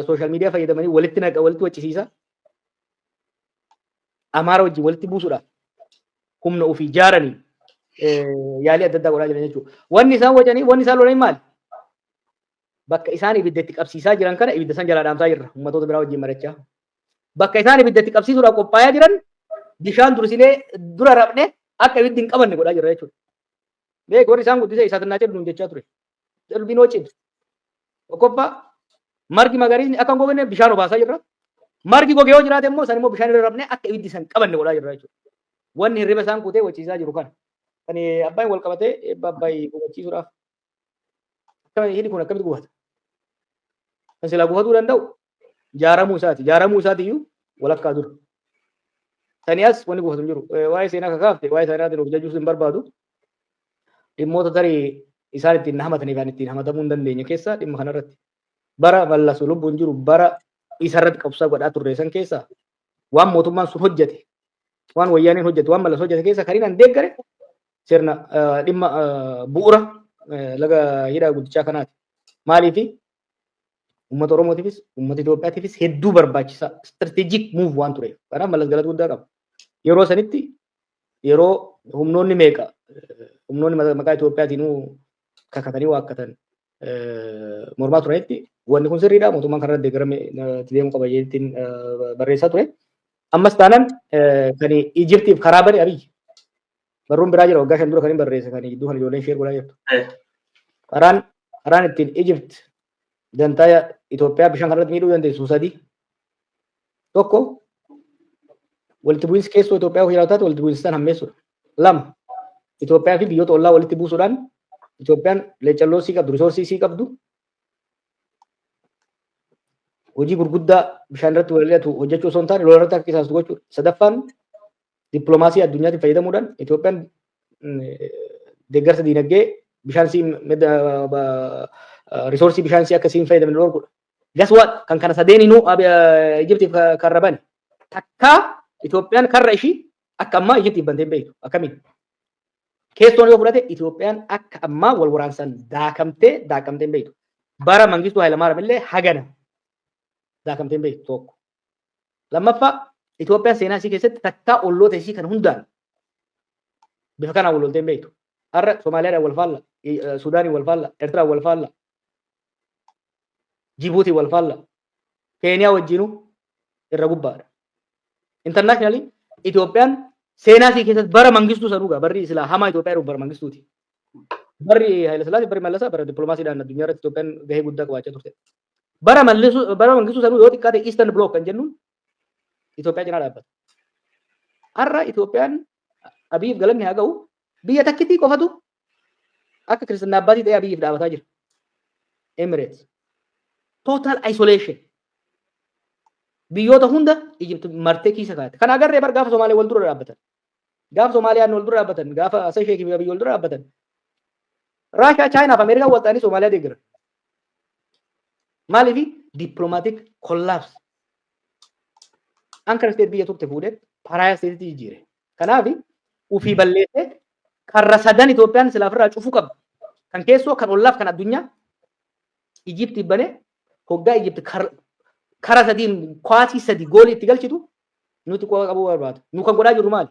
sooshaal miidiyaa fayyadamanii walitti waccisiisa. Amaara wajjin walitti buusuudhaaf humna ofii ijaaranii yaalii adda addaa godhaa jiran jechuudha. Wanni isaan wacanii wanni isaan lolanii maali? Bakka isaan ibidda itti qabsiisaa jiran kana ibidda san jalaa dhaamsaa jirra ummatoota biraa wajjin marachaa. Bakka isaan ibidda itti qabsiisuudhaaf qophaayaa jiran bishaan dursinee dura rabnee akka ibiddi hin qabanne godhaa jirra jechuudha. Beek warri isaan guddisee isaa xinnaa jedhu jechaa ture. Qalbiin wajjin. Qophaa margi magariisni akka hin gogne bishaan obaasaa jirra. Margi gogee yoo jiraate immoo san immoo bishaan irra rabnee akka ibiddi san qabanne godhaa jirra jechuudha. Wanni hirriba isaan kutee wachiisaa jiru kana. Kan abbaan wal qabatee eebba abbaayii gubachiisuudhaaf. Hidhi kun akkamitti gubata? Kan silaa gubatuu danda'u jaaramuu isaati. Jaaramuu isaatiyyuu walakkaa dura. Tani as wanni gubatu hin jiru. Waa'ee seenaa kakaafte waa'ee seenaatiin of jajuus hin barbaadu. Dhimmoota tarii isaan ittiin hamatanii fi ittiin hamatamuu hin dandeenye keessaa dhimma kanarratti. Bara mallasu lubbuun jiru bara isarratti qabsaa godhaa turre san keessaa waan mootummaan sun hojjete waan wayyaaniin hojjete waan mallas hojjete keessaa kan hin deeggare sirna dhimma bu'uura laga hidhaa guddichaa kanaati. Maaliifi uummata Oromootiifis uummata Itoophiyaatiifis hedduu barbaachisaa strategic move waan tureef. Kanaaf mallas galata guddaa qaba. Yeroo sanitti yeroo humnoonni meeqa humnoonni maqaa Itoophiyaatiin kakatanii waakkatan mormaa turanitti wanni kun sirriidha mootummaan kanarra deeggarame deemuu qaba jedheetiin barreessaa ture. Ammas taanaan kan Ijiptiif karaa bane Abiyyi. Barruun biraa jira waggaa 5 dura kan hin barreesse kan gidduu kan ijoolleen sheer godhaa jirtu. Karaan ittiin Ijipt dantaa Itoophiyaa bishaan kanarratti miidhuu dandeessu sadii. Tokko walitti bu'iinsi keessoo Itoophiyaa hojii taate walitti bu'iinsi san hammeessuudha. Lama Itoophiyaa fi biyyoota ollaa walitti buusuudhaan Itoophiyaan leecalloo sii qabdu, risoorsii sii qabdu. Hojii gurguddaa bishaan irratti walilatu hojjechuu osoo hin taane lola irratti akka qisaastu gochuudha. Sadaffaan dippiloomaasii addunyaatiin fayyadamuudhaan Itoophiyaan deeggarsa diinagdee bishaan sii risoorsii bishaan sii akka siin fayyadamne dhorkuudha. Gaswaat kan kana sadeeninuu Ijiptiif karra bane. Takkaa Itoophiyaan karra ishii akka ammaa Ijiptiif bantee beektu. Akkamiin? Keessoon yoo fudhate Itoophiyaan akka ammaa wal waraansaan daakamtee beektu. Bara Mangistuu Hayilamaariyaam illee hagana daakamtee beektu tokko. Lammaffaa Itoophiyaan seenaa isii keessatti takkaa olloota isii kan hundaan bifa kanaan wal loltee beektu. Har'a Somaaliyaadhaan wal faalla, Suudaaniin wal faalla, Eertiraan wal faalla, Jibuutiin wal faalla, Keeniyaa wajjinuu irra gubbaadha. Internationally Itoophiyaan seenaa isii keessatti bara Mangistuu sanuugaa barri islaa hamaa Itoophiyaa dhufu bara Mangistuuti. Barri Haayile Sillaasee barri Mallasaa bara dippiloomaasiidhaan addunyaa irratti Itoophiyaan gahee guddaa qabaachaa turte. Bara Mangistuu sanuu yoo xiqqaate Eastern Bloc kan jennuun Itoophiyaa cinaa dhaabbata. Har'a Itoophiyaan Abiyyiif galanni haa ga'u biyya takkittii qofatu akka kiristinnaa abbaatii ta'ee Abiyyiif dhaabataa jira. Emirates. Total isolation. Biyyoota hunda Ijipti martee keessa kaa'ate. Kan agarree bar gaafa Somaalee wal dura dhaabbatan. Gaafa Somaaliyaan wal dura dhaabbatan, gaafa Asa Sheekii fi Abiyyi wal dura dhaabbatan. Raashiyaa, Chaayinaa fi Ameerikaa wal ta'anii Somaaliyaa deeggaran. Maaliif diplomatic collapse. Ankara state biyya turte fuudhee Paraaya state jijjiire. Kanaaf ufii balleessee karra sadan Itoophiyaan silaafirraa cufuu qabdi. Kan keessoo kan ollaaf kan addunyaa Ijipti banee hoggaa Ijipti kara sadiin kwaasii sadi goolii itti galchitu nuti qofa qabuu barbaada. Nu kan godhaa jirru maali?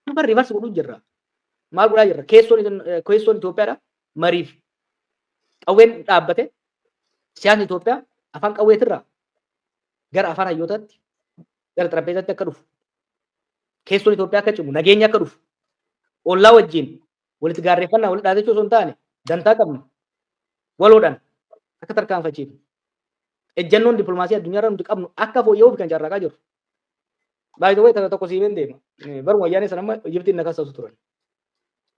Amma rivarsi godhuu jirra. Maal godhaa jirra? Keessoon Itoophiyaadha. Mariif qawween dhaabbate siyaasni Itoophiyaa afaan qawweetirraa gara afaan hayyootaatti gara xarapheezaatti akka dhufu. Keessoon Itoophiyaa akka cimu nageenya akka dhufu. Ollaa wajjin walitti gaarreeffannaa walitti dhaadachuu osoo hin taane dantaa qabnu waloodhaan akka tarkaanfachiifnu. Ejjannoon dippiloomaasii addunyaarra nuti qabnu akka fooyya'uuf kan carraaqaa jiru. Baay'ee ta'e tokko siimeen deema. Baruma wayyaanee sana amma Ijiptiin na kaasatu turan.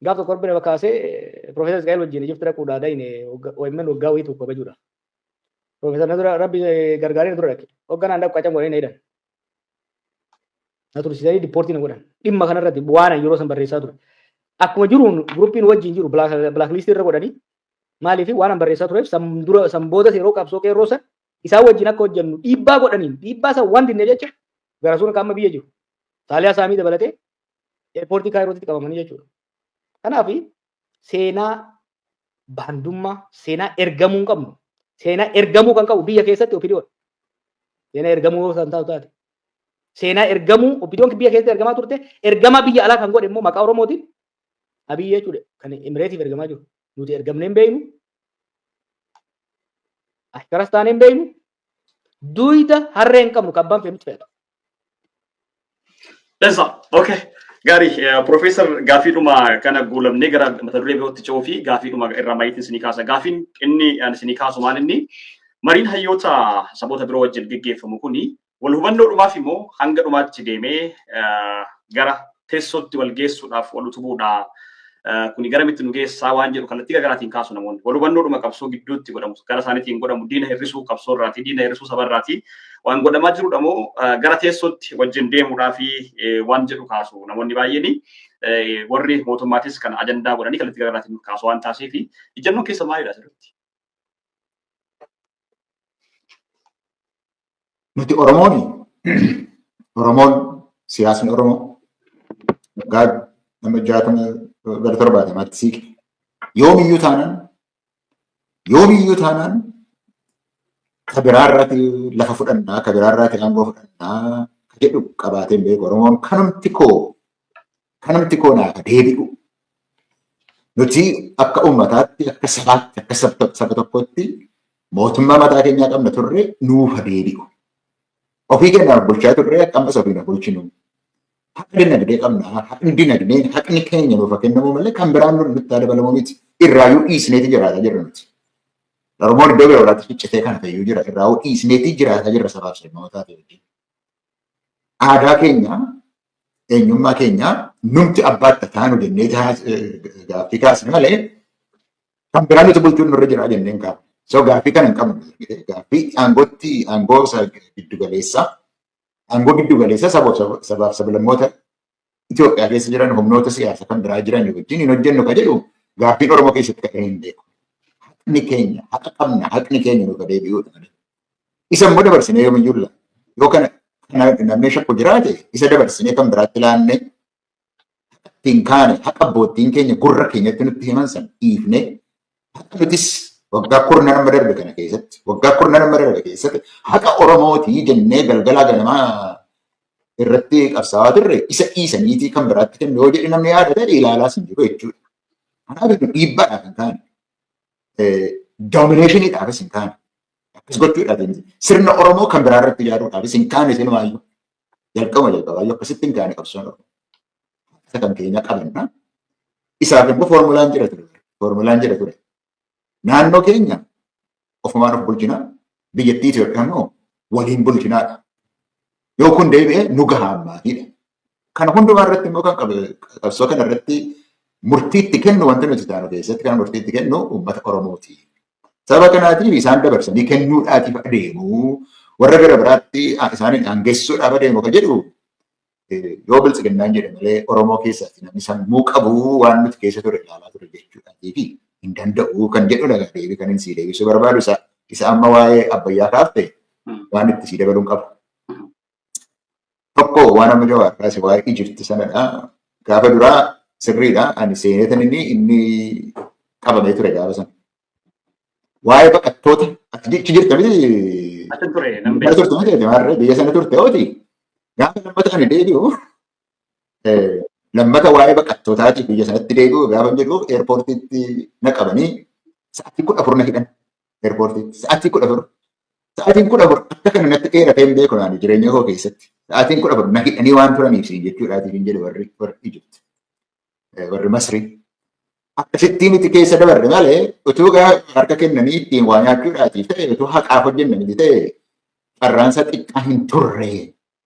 Gaaf tokko arbina kaasee Profeesar Isqaayil wajjin Ijipti dhaquudhaa daa'ine OMN waggaa wayii tokko kabajuudha. Profeesar na dura rabbi gargaaree dura dhaqe. Hogganaan dhaqqa can godhanii na hidhan. Na tursiisanii diippoortii na godhan. Dhimma kanarratti waan yeroo san barreessaa ture. Akkuma jiruun guruppiin wajjin jiru blaaklistii irra godhanii maaliif waan barreessaa tureef san booda yeroo qabsoo qeerroo san Isaan wajjin akka hojjennu dhiibbaa godhaniin dhiibbaa isa waan dinne jecha gara suura qaama biyya jiru. Saaliyaa saamii dabalatee eerpoortii Kaayirootti qabamanii jechuudha. Kanaaf seenaa baandummaa seenaa ergamuu hin qabnu. Seenaa ergamuu kan qabu biyya keessatti OPDOdha. Seenaa ergamuu kan taatu taate. Seenaa ergamuu OPDOon biyya keessatti ergamaa turte ergamaa biyya alaa kan godhe immoo maqaa Oromootiin Abiy jechuudha. Kan Imireetiif ergamaa jiru. Nuti ergamnee hin beeknu. Ashkaras taanee hin beeknu. Duyda harree hin qabnu kan abbaan fe'utti fe'ata. Desa, okay. Gaarii, Profeesar gaafiidhuma kana guulamnee gara mata duree birootti ce'uu fi gaafiidhuma irraa mayitiin isinii kaasa. Gaafiin inni isinii kaasu maal inni mariin hayyoota saboota biroo wajjin gaggeeffamu kuni wal hubannoodhumaaf immoo hanga dhumaatti deemee gara teessootti wal geessuudhaaf wal utubuudhaa kuni garamitti nu geessaa waan jedhu kallattii garaatiin kaasu namoonni. Wal hubannoodhuma qabsoo gidduutti godhamu gara isaaniitiin godhamu diina hir'isuu qabsoo irraatii diina hir'isuu saba irraatii waan godhamaa jirudha moo gara teessootti wajjin deemuudhaa fi waan jedhu kaasu namoonni baay'een warri mootummaatis kan ajandaa godhanii kallattii garaatiin kaasu waan taasee fi ijjannoon keessa maalidha asirratti? Nuti Oromoon siyaasni Oromoo waggaa nama 60 gara 70 siiqe. Yoomiyyuu taanaan ka biraarraati lafa fudhannaa, ka biraarraati aangoo fudhannaa ka jedhu qabaatee hin beeku. Oromoon kanumti koo naaf deebi'u. Nuti akka uummataatti, akka sabaatti, akka saba tokkotti mootummaa mataa keenyaa qabna turre nuuf deebi'u. Ofii keenyaaf bulchaa turre akka ammas ofii na bulchinu. Haqa dinagdee qabna, haqni keenya nuuf kennamu malee kan biraan nutti dabalamu miti. Irraayyuu dhiisneeti jiraataa jirra nuti. Oromoon iddoo bira walaatti ciccitee kana fayyuu jira. Irraayuu dhiisneeti jiraataa jirra sabaaf sablammootaa ta'e. Aadaa keenya, eenyummaa keenya numti abbaatti taanu jennee gaaffii kaasne malee kan biraan nuti bulchuun nurra jira jenneen kaafne. So gaaffii kana hin qabnu. Gaaffii aangoo giddu galeessa sabaaf sablammoota Itoophiyaa keessa jiran humnoota siyaasa kan biraa jiran wajjin hin hojjennu ka jedhu gaaffiin Oromoo keessatti ka'ee hin beeku. Haqni keenya haqa qabna, haqni keenya nuuf deebi'uudha. Isa immoo dabarsinee yoomiyyuu laalla. Yoo kana namni shakku jiraate isa dabarsinee kan biraatti laannee ittiin kaane haqa abbootiin keenya gurra keenyatti nutti himan san dhiifnee haqa nutis waggaa kurna nama darbe kana keessatti haqa Oromootii jennee galgalaa ganamaa irratti qabsaa'aa turre isa dhiisaniitii kan biraatti kennu yoo jedhe namni yaada ta'e ilaalaas hin jiru jechuudha. Kanaaf dhiibbaadhaaf hin kaane. Doomineeshiniidhaafis hin kaane. Akkas gochuudhaaf sirna Oromoo kan biraa irratti ijaaruudhaafis hin kaane sinumaayyuu. Jalqabaayyuu akkasitti hin kaane qabsoon Oromoo. Isa kan keenya qabanna. Isaaf immoo foormulaan jira ture. Naannoo keenya ofumaan of bulchinaa. Biyyattii Itoophiyaa immoo waliin bulchinaadha. Yoo kun deebi'ee nu gahaammaatiidha. Kana hundumaa irratti immoo kan qabsoo kana irratti murtiitti kennu wanti nuti taanu keessatti kan murtiitti kennu uummata Oromooti. Sababa kanaatiif isaan dabarsanii kennuudhaatiif adeemu warra gara biraatti isaaniin aangessuudhaaf adeemu kan jedhu yoo biltsiginnaan jedhe malee Oromoo keessatti namni sammuu qabu waan nuti keessa ture ilaalaa ture jechuudhaatiif hin danda'u kan jedhu dhagaa deebii kan hin sii deebisuu barbaadu isa amma waa'ee Abbayyaa kaafte waan itti sii dabaluun qabu. Tokko waan amma Jawaar kaase waa'ee Ijipti sanadha. Gaafa duraa sirriidha. Ani seeneetan inni qabamee ture gaafa sana. Waa'ee baqattoota achi jirta miti. Achi ture. Mana turte miti maarree biyya sana turte ooti. Gaafa lammata ani deebi'u lammata waa'ee baqattootaatiif biyya sanatti deebi'u gaafa jedhu eerpoortiitti na qabanii sa'aatii 14 na hidhan. Eerpoortiitti sa'aatii 14. Sa'aatiin 14 akka kana natti dheeratee hin beeku naani jireenya koo keessatti. Sa'aatiin 14 na hidhanii waan turaniif siin jechuudhaatiif hin jedhu warri Ijipti. Warri Masrii. Akkasittiin nuti keessa dabarre malee utuu harka kennanii ittiin waa nyaachuudhaatiif ta'e utuu haqaaf hojjennanii ta'e carraansa xiqqaa hin turre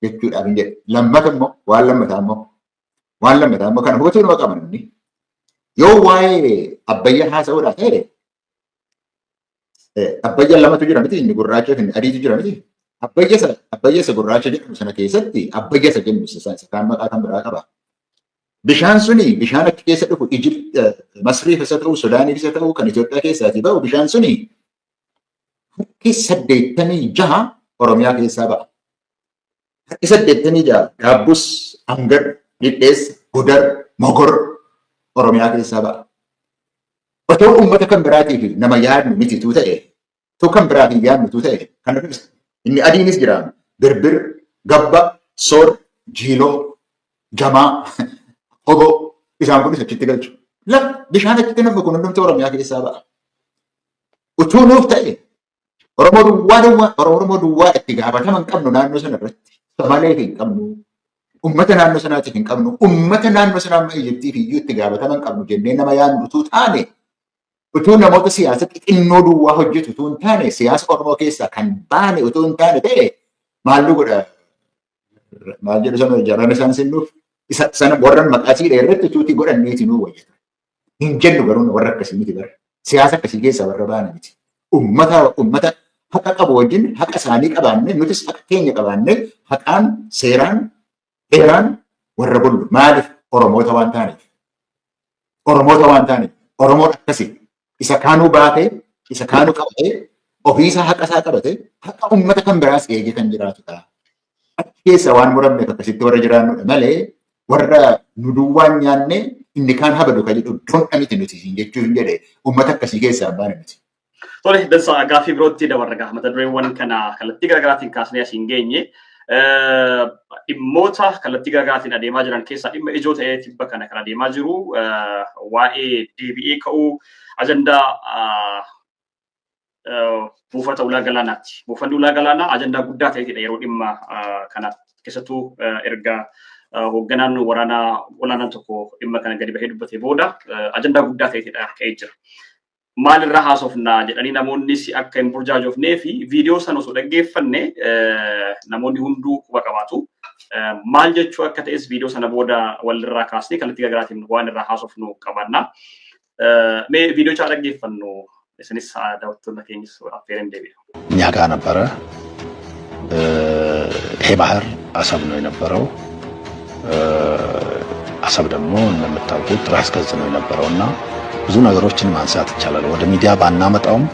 jechuudhaaf hin jedhu. Lammata immoo waan lammataa immoo kana hubatuu nama qaban inni. Yoo waa'ee Abbayyaa haasa'uudhaa ta'e Abbayyaa lamatu jira miti inni gurraacha fi inni adiitu jira miti. Abbayyaa isa gurraacha jedhamu sana keessatti Abbayyaa isa jennu isa kaan maqaa kan biraa qaba. Bishaan suni bishaan achi keessa dhufu Masriif isa ta'u Sudaaniif isa ta'u kan Itoophiyaa keessaatii ba'u bishaan suni harki 86 Oromiyaa keessaa ba'a. Harki 86 Gaabbus, Angar, Dhidheessa, Gudar, Mogor Oromiyaa keessaa ba'a. Otoo uummata kan biraatii fi nama yaadnu mitituu ta'e, otoo kan biraatii yaadnutu ta'e kan hir'isa. Inni adiinis jira. Birbir, Gabba, Soor, Jiiloo, Jamaa, Oboo isaan kunis achitti galchu. Bishaan achitti namni kun hundumtuu Oromiyaa keessaa ba'a. Utuu nuuf ta'e Oromoo duwwaa itti gaafatama hin qabnu naannoo sana irratti. Somalee hin qabnu. Uummata naannoo sanaatiif hin qabnu. Uummata naannoo sanaa amma Ijiptii fi iyyuu itti gaafatama hin qabnu jennee nama yaadnu utuu taane utuu namoota siyaasa xixinnoo duwwaa hojjetu utuu hin taane siyaasa Oromoo keessaa kan baane utuu hin taane ta'e maallu godha? Maal jedhu sana jaraan isaan sinnuuf sana warran maqaasii dheerratti utuutii godhanneeti nuu wayyata. Hin jennu garuu warra akkasii miti bara. Siyaasa akkasii keessaa warra baane miti. Uummata haqa qabu wajjin haqa isaanii qabaanne nutis haqa keenya qabaanne haqaan seeraan dheeraan warra bullu. Maaliif Oromoota waan taaneef? Oromoota waan taaneef. Oromoon akkasii isa kaanuu baatee isa kaanuu qabatee ofiisaa haqa isaa qabatee haqa uummata kan biraas eegee kan jiraatudha. Achi keessa waan muramneef akkasitti warra jiraannudha malee warra nu duwwaan nyaanne inni kaan habadu kan jedhu don'a miti nuti jechuu hin jedhe uummata akkasii keessaa baane miti. Tole dansa gaaffii birootti dabarra gaa mata dureewwan kana kallattii garaagaraatiin kaasnee asiin geenye dhimmoota kallattii garaagaraatiin adeemaa jiran keessaa dhimma ijoo ta'ee tibba kana kan adeemaa jiru waa'ee deebi'ee ka'uu ajandaa buufata ulaa galaanaati. Buufanni ulaa galaanaa ajandaa guddaa ta'eetidha yeroo dhimma kana keessattuu erga hoogganaan waraanaa olaanaan tokko dhimma kana gadi bahee dubbatee booda ajandaa guddaa ta'eetidha ka'ee jira. Maalirraa haasofnaa jedhanii namoonnis akka hin burjaajoofnee fi viidiyoo sana osoo dhaggeeffanne namoonni hunduu quba qabaatu. Maal jechuu akka ta'es viidiyoo sana booda walirraa kaasnee kallattii garaagaraatiin waan irraa haasofnu qabaanna. Mee viidiyoo chaa dhaggeeffannu isinis daawwattoonni keenyas affeereen deebi'a. እኛ ጋር ነበረ። ይሄ ባህር አሰብ ነው የነበረው። አሰብ ደግሞ እንደምታውቁት ራስ ገዝ ነው የነበረውና ብዙ ነገሮችን ማንሳት ይቻላል። ወደ ሚዲያ ባናመጣውም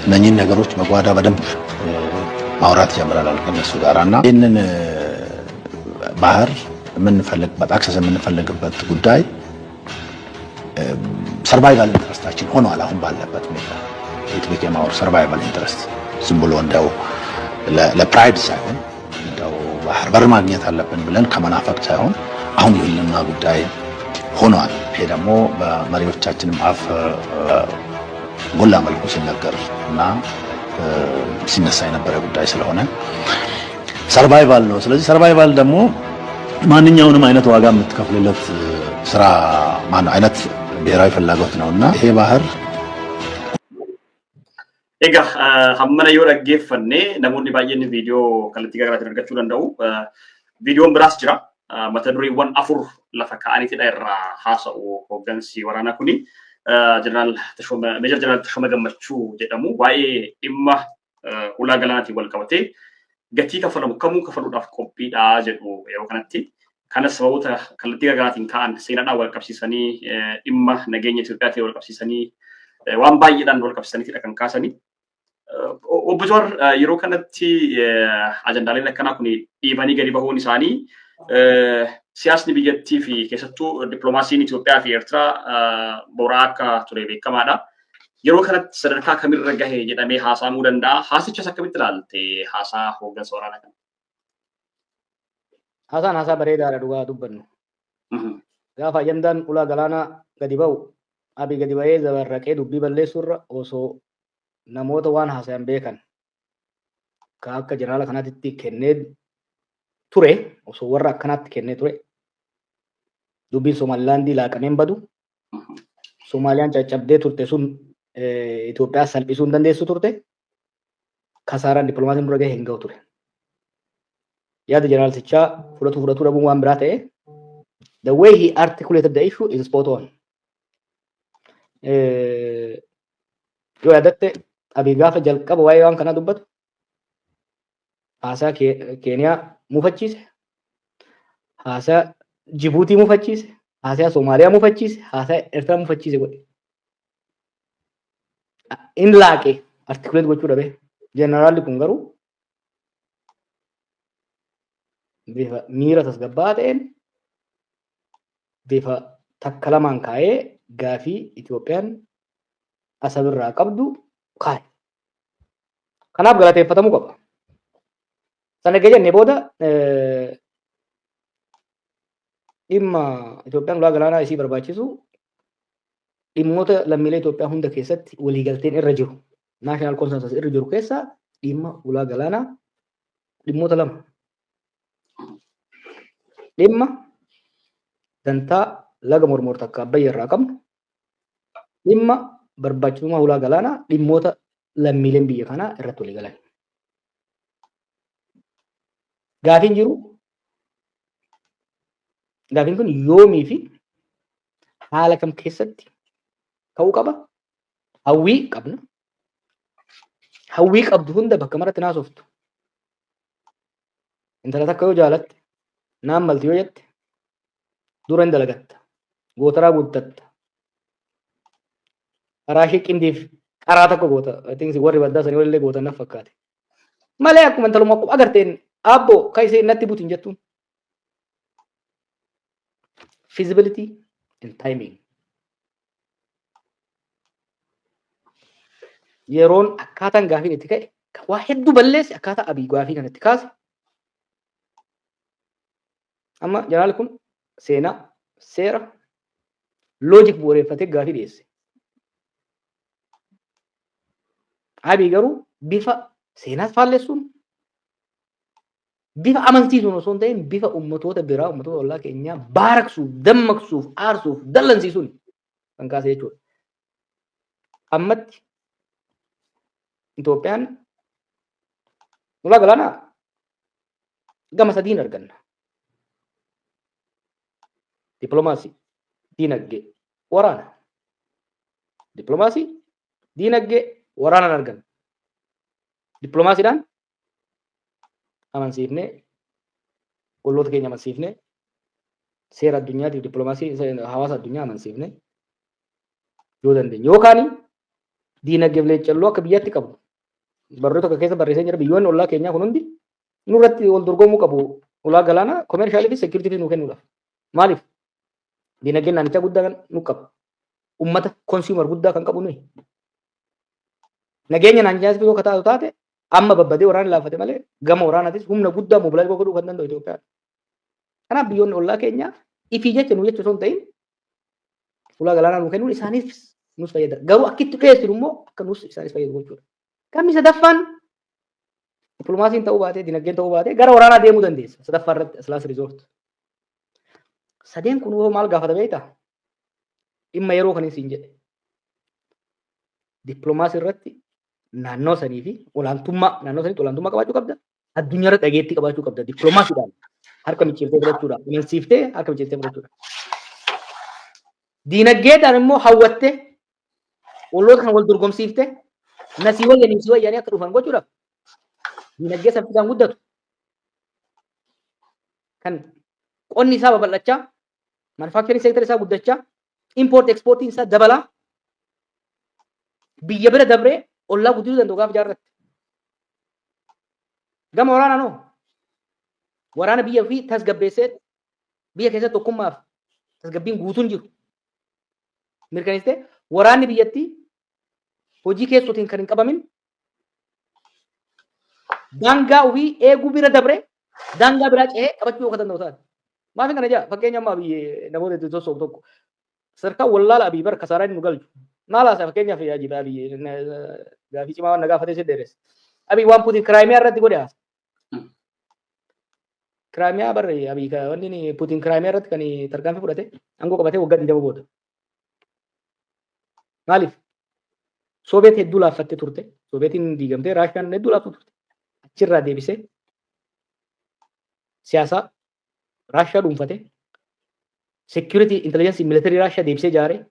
እነኚህን ነገሮች መጓዳ በደንብ ማውራት ጀምረናል ከነሱ ጋራና ይህንን ባህር የምንፈልግበት አክሰስ የምንፈልግበት ጉዳይ ሰርቫይቫል ኢንትረስታችን ሆኗል። አሁን ባለበት ሁኔታ ኢት ቢኬም አወር ሰርቫይቫል ኢንትረስት ዝም ብሎ እንደው ለፕራይድ ሳይሆን እንደው ባህር በር ማግኘት አለብን ብለን ከመናፈቅ ሳይሆን አሁን የህልውና ጉዳይ ሆኗል። ይሄ ደግሞ በመሪዎቻችንም አፍ ጎላ መልኩ ሲነገር እና ሲነሳ የነበረ ጉዳይ ስለሆነ ሰርቫይቫል ነው። ስለዚህ ሰርቫይቫል ደግሞ ማንኛውንም አይነት ዋጋ የምትከፍልለት ስራ ማን አይነት ብሔራዊ ፍላጎት ነውና ይሄ ባህር Egaa hammana yoo dhaggeeffanne namoonni baay'een viidiyoo kallattii garaagaraatiin argachuu danda'u. Viidiyoon biraas jira. Mata dureewwan 4 lafa kaa'aniitidha irraa haasa'u hooggansi waraanaa kuni. Meejar Jeneraal Tashoma Gammachuu jedhamu waa'ee dhimma ulaa galaanaatiin wal qabatee gatii kafalamu kamuu kafaluudhaaf qophiidha jedhu yeroo kanatti. Kanas sababoota kallattii garaagaraatiin ka'an seenaadhaan wal qabsiisanii dhimma nageenya Itoophiyaatiin wal qabsiisanii waan baay'eedhaan wal qabsiisaniitidha kan kaasanii. Obbo Jawaar yeroo kanatti ajandaaleen akkanaa kun dhiibanii gadi bahuun isaanii siyaasni biyyattii fi keessattuu dippiloomaasiin Itoophiyaa fi Eertiraa boraa akka ture beekamaadha. Yeroo kanatti sadarkaa kamirra gahee jedhamee haasa'amuu danda'a. Haasichas akkamitti ilaalte haasaa hooggansa waraanaa kana? Haasaan haasaa bareedaadha dhugaa dubbannu. Gaafa ajandaan ulaa galaanaa gadi bahu Abiy gadi bahee zabarraqee dubbii balleessuurra osoo namoota waan haasayan beekan ka akka jeneraala kanaatti kennee ture osoo warra akkanaatti kennee ture dubbiin Somaalilaandii laaqameen badu Somaaliyaan caccabdee turte sun Itoophiyaa salphisuu hin dandeessu turte kasaaraan dippiloomaasiin dura gahee hin gahu ture. Yaada jeneraaltichaa fudhatu dhabuun waan biraa ta'e the way he articulated the issue is spot on. Yoo yaadatte Abiy gaafa jalqaba waa'ee waan kanaa dubbatu haasaa Keeniyaa mufachiise, haasaa Jibuutii mufachiise, haasaa Somaaliyaa mufachiise, haasaa Eertiraa mufachiise godhe. In laaqee artikuleet gochuu dhabe Jeneraalli kun garuu bifa miira tasgabbaa ta'een bifa takka lamaan kaa'ee gaafii Itoophiyaan asabirraa qabdu kaa'e. Kanaaf galateeffatamuu qaba. Sana egaa jennee booda dhimma Itoophiyaan ulaa galaanaa isii barbaachisu dhimmoota lammiilee Itoophiyaa hunda keessatti waliigalteen irra jiru. Naashinaal konsensus irra jiru keessaa dhimma ulaa galaanaa dhimmoota lama. Dhimma dantaa laga mormor takka Abbayyaa irraa qabnu, dhimma barbaachisummaa ulaa galaanaa dhimmoota lammiileen biyya kanaa irratti walii galan. Gaafiin jiru gaafiin kun yoomii fi haala kam keessatti ka'uu qaba? Hawwii qabna. Hawwii qabdu hunda bakka maratti naasoftu. Intala takka yoo jaalatte, naan malti yoo jette, dura hin dalagatta. Gootaraa guuttatta. Karaa ishee qindiif qaraa tokko goota. Warri baddaa sanii walillee gootan naf fakkaate. Malee akkuma intaluma akkuma agarteen aabboo kan ishee natti buutin jettuun. Feasibility and timing. Yeroon akkaataan gaafiin itti ka'e waa hedduu balleesse akkaataa Abiy gaafii kanatti kaase. Amma jeneraal kun seenaa, seera, loojik bu'uureffatee gaafii dhiyeesse. Abiy garuu bifa seenaas faallessuun, bifa amansiisuun osoo hin ta'in bifa ummatoota biraa, ummatoota ollaa keenyaa baaraksuuf, dammaqsuuf, aarsuuf, dallansiisuun kan kaase jechuudha. Ammatti Itoophiyaan ulaa galaanaa gama sadiin arganna. Dippiloomaasii, diinagdee, waraana. Dippiloomaasii, diinagdee, waraanaan arganna. Dippiloomaasiidhaan amansiifnee, olloota keenya amansiifnee, seera addunyaatiif dippiloomaasii hawaasa addunyaa amansiifnee yoo dandeenye. Yookaan diinagdee fi leecalloo akka biyyaatti qabu. Barruu tokko keessa barreessee jira biyyoonni ollaa keenyaa kun hundi nurratti wal dorgomuu qabu. Ulaa galaanaa koomershaalii fi seekuritii nuu kennuudhaaf. Maaliif? Diinagdeen naannichaa guddaa nu qaba. Uummata konsuumar guddaa kan qabu nuyi. Nageenya naannichaas yoo kataatu taate amma babbadee waraana laafate malee gama waraanaatis humna guddaa mobilaayiz godhuu kan danda'u Itoophiyaan. Kanaaf biyyoonni ollaa keenyaa ifii jecha nu jecha osoo hin ta'in ulaa galaanaa nuu kennuun isaaniif nus fayyada. Garuu akka itti dhiyeessinu immoo akka nus isaanis fayyadu gochuudha. Kammi sadaffaan dippiloomaasiin ta'uu baatee diinagdeen ta'uu baatee gara waraanaa deemuu dandeessa. Sadaffaa irratti aslaas riizoort. Sadeen kun maal gaafata beektaa? Dhimma yeroo kan isin jedhe. Dippiloomaasii irratti naannoo sanii fi olaantummaa naannoo saniitti olaantummaa qabaachuu qabda. Addunyaa irratti dhageettii qabaachuu qabda. Dippiloomaasiidhaan harka micciirtee fudhachuudha. Amansiiftee harka micciirtee fudhachuudha. Diinagdeedhaan immoo hawwattee olloota kan wal dorgomsiiftee nasii wayyanii si wayyaanii akka dhufan gochuudhaaf diinagdee saffisaan guddatu. Kan qonni isaa babal'achaa, manufacturing sector isaa guddachaa, import exportiin isaa dabalaa, biyya bira dabree ollaa guddisuu danda'u gaafa jaarratti. Gama waraanaa noo waraana biyya ofii tasgabbeessee biyya keessatti tokkummaaf tasgabbiin guutuun jiru. Mirkaneessitee waraanni biyyattii hojii keessootiin kan hin qabamin daangaa ofii eeguu bira dabree daangaa biraa ce'ee qabachuu yoo danda'u taate. Maaf kana jaa fakkeenya ammaa biyya namoota itti tosoof tokko sadarkaa wallaala Abiy bara kasaaraa inni nu galchu. Maal haasaa fakkeenyaaf yaajiba Abiy gaafii cimaa waan na gaafatee si dheeresse. Abiy waan Puutiin Kiraayimiyaa irratti godhe haasa. Kiraayimiyaa barre Abiy wanni Puutiin Kiraayimiyaa irratti kan tarkaanfii fudhate aangoo qabatee waggaa 20 booda. Maaliif? Soobeet hedduu laaffattee turte. Soobeetiin diigamtee Raashiyaan hedduu laaffatu turte. Achirraa deebisee siyaasaa Raashiyaa dhuunfatee security intelligence military Raashiyaa deebisee ijaaree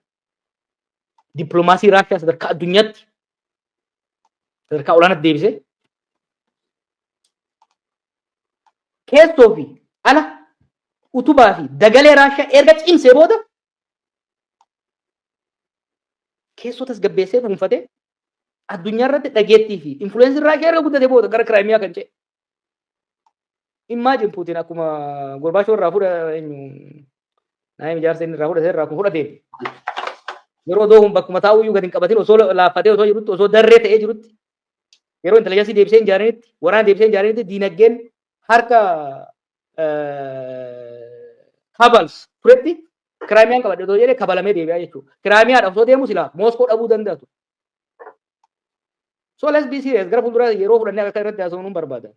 dippiloomaasii Raashiyaa sadarkaa addunyaatti sadarkaa olaanaatti deebisee keessoo fi ala utubaa fi dagalee Raashiyaa erga cimsee booda keessoo tasgabbeessee dhuunfatee addunyaa irratti dhageettii fi influensi irraa keerra guddate booda gara kiraayimiyaa kan ce'e. Imagine Putin akkuma Gorbaachoo irraa fuudha naayim ijaarsa inni irraa fudhate irraa fudhateen yeroo doohun bakkuma taa'uyyuu gadi hin qabatin osoo laaffatee osoo jirutti osoo darree ta'ee jirutti yeroo intelijansii deebisee hin ijaaranitti waraana deebisee hin ijaaranitti diinagdeen harka kabals turetti kiraayimiyaan qabadhe osoo jedhee kabalamee deebi'aa jechuudha. Kiraayimiyaadhaaf osoo deemu silaa Mooskoo dhabuu danda'atu. So let's be serious gara fuulduraa yeroo fudhannee akka irratti haasa'uu nuun barbaada.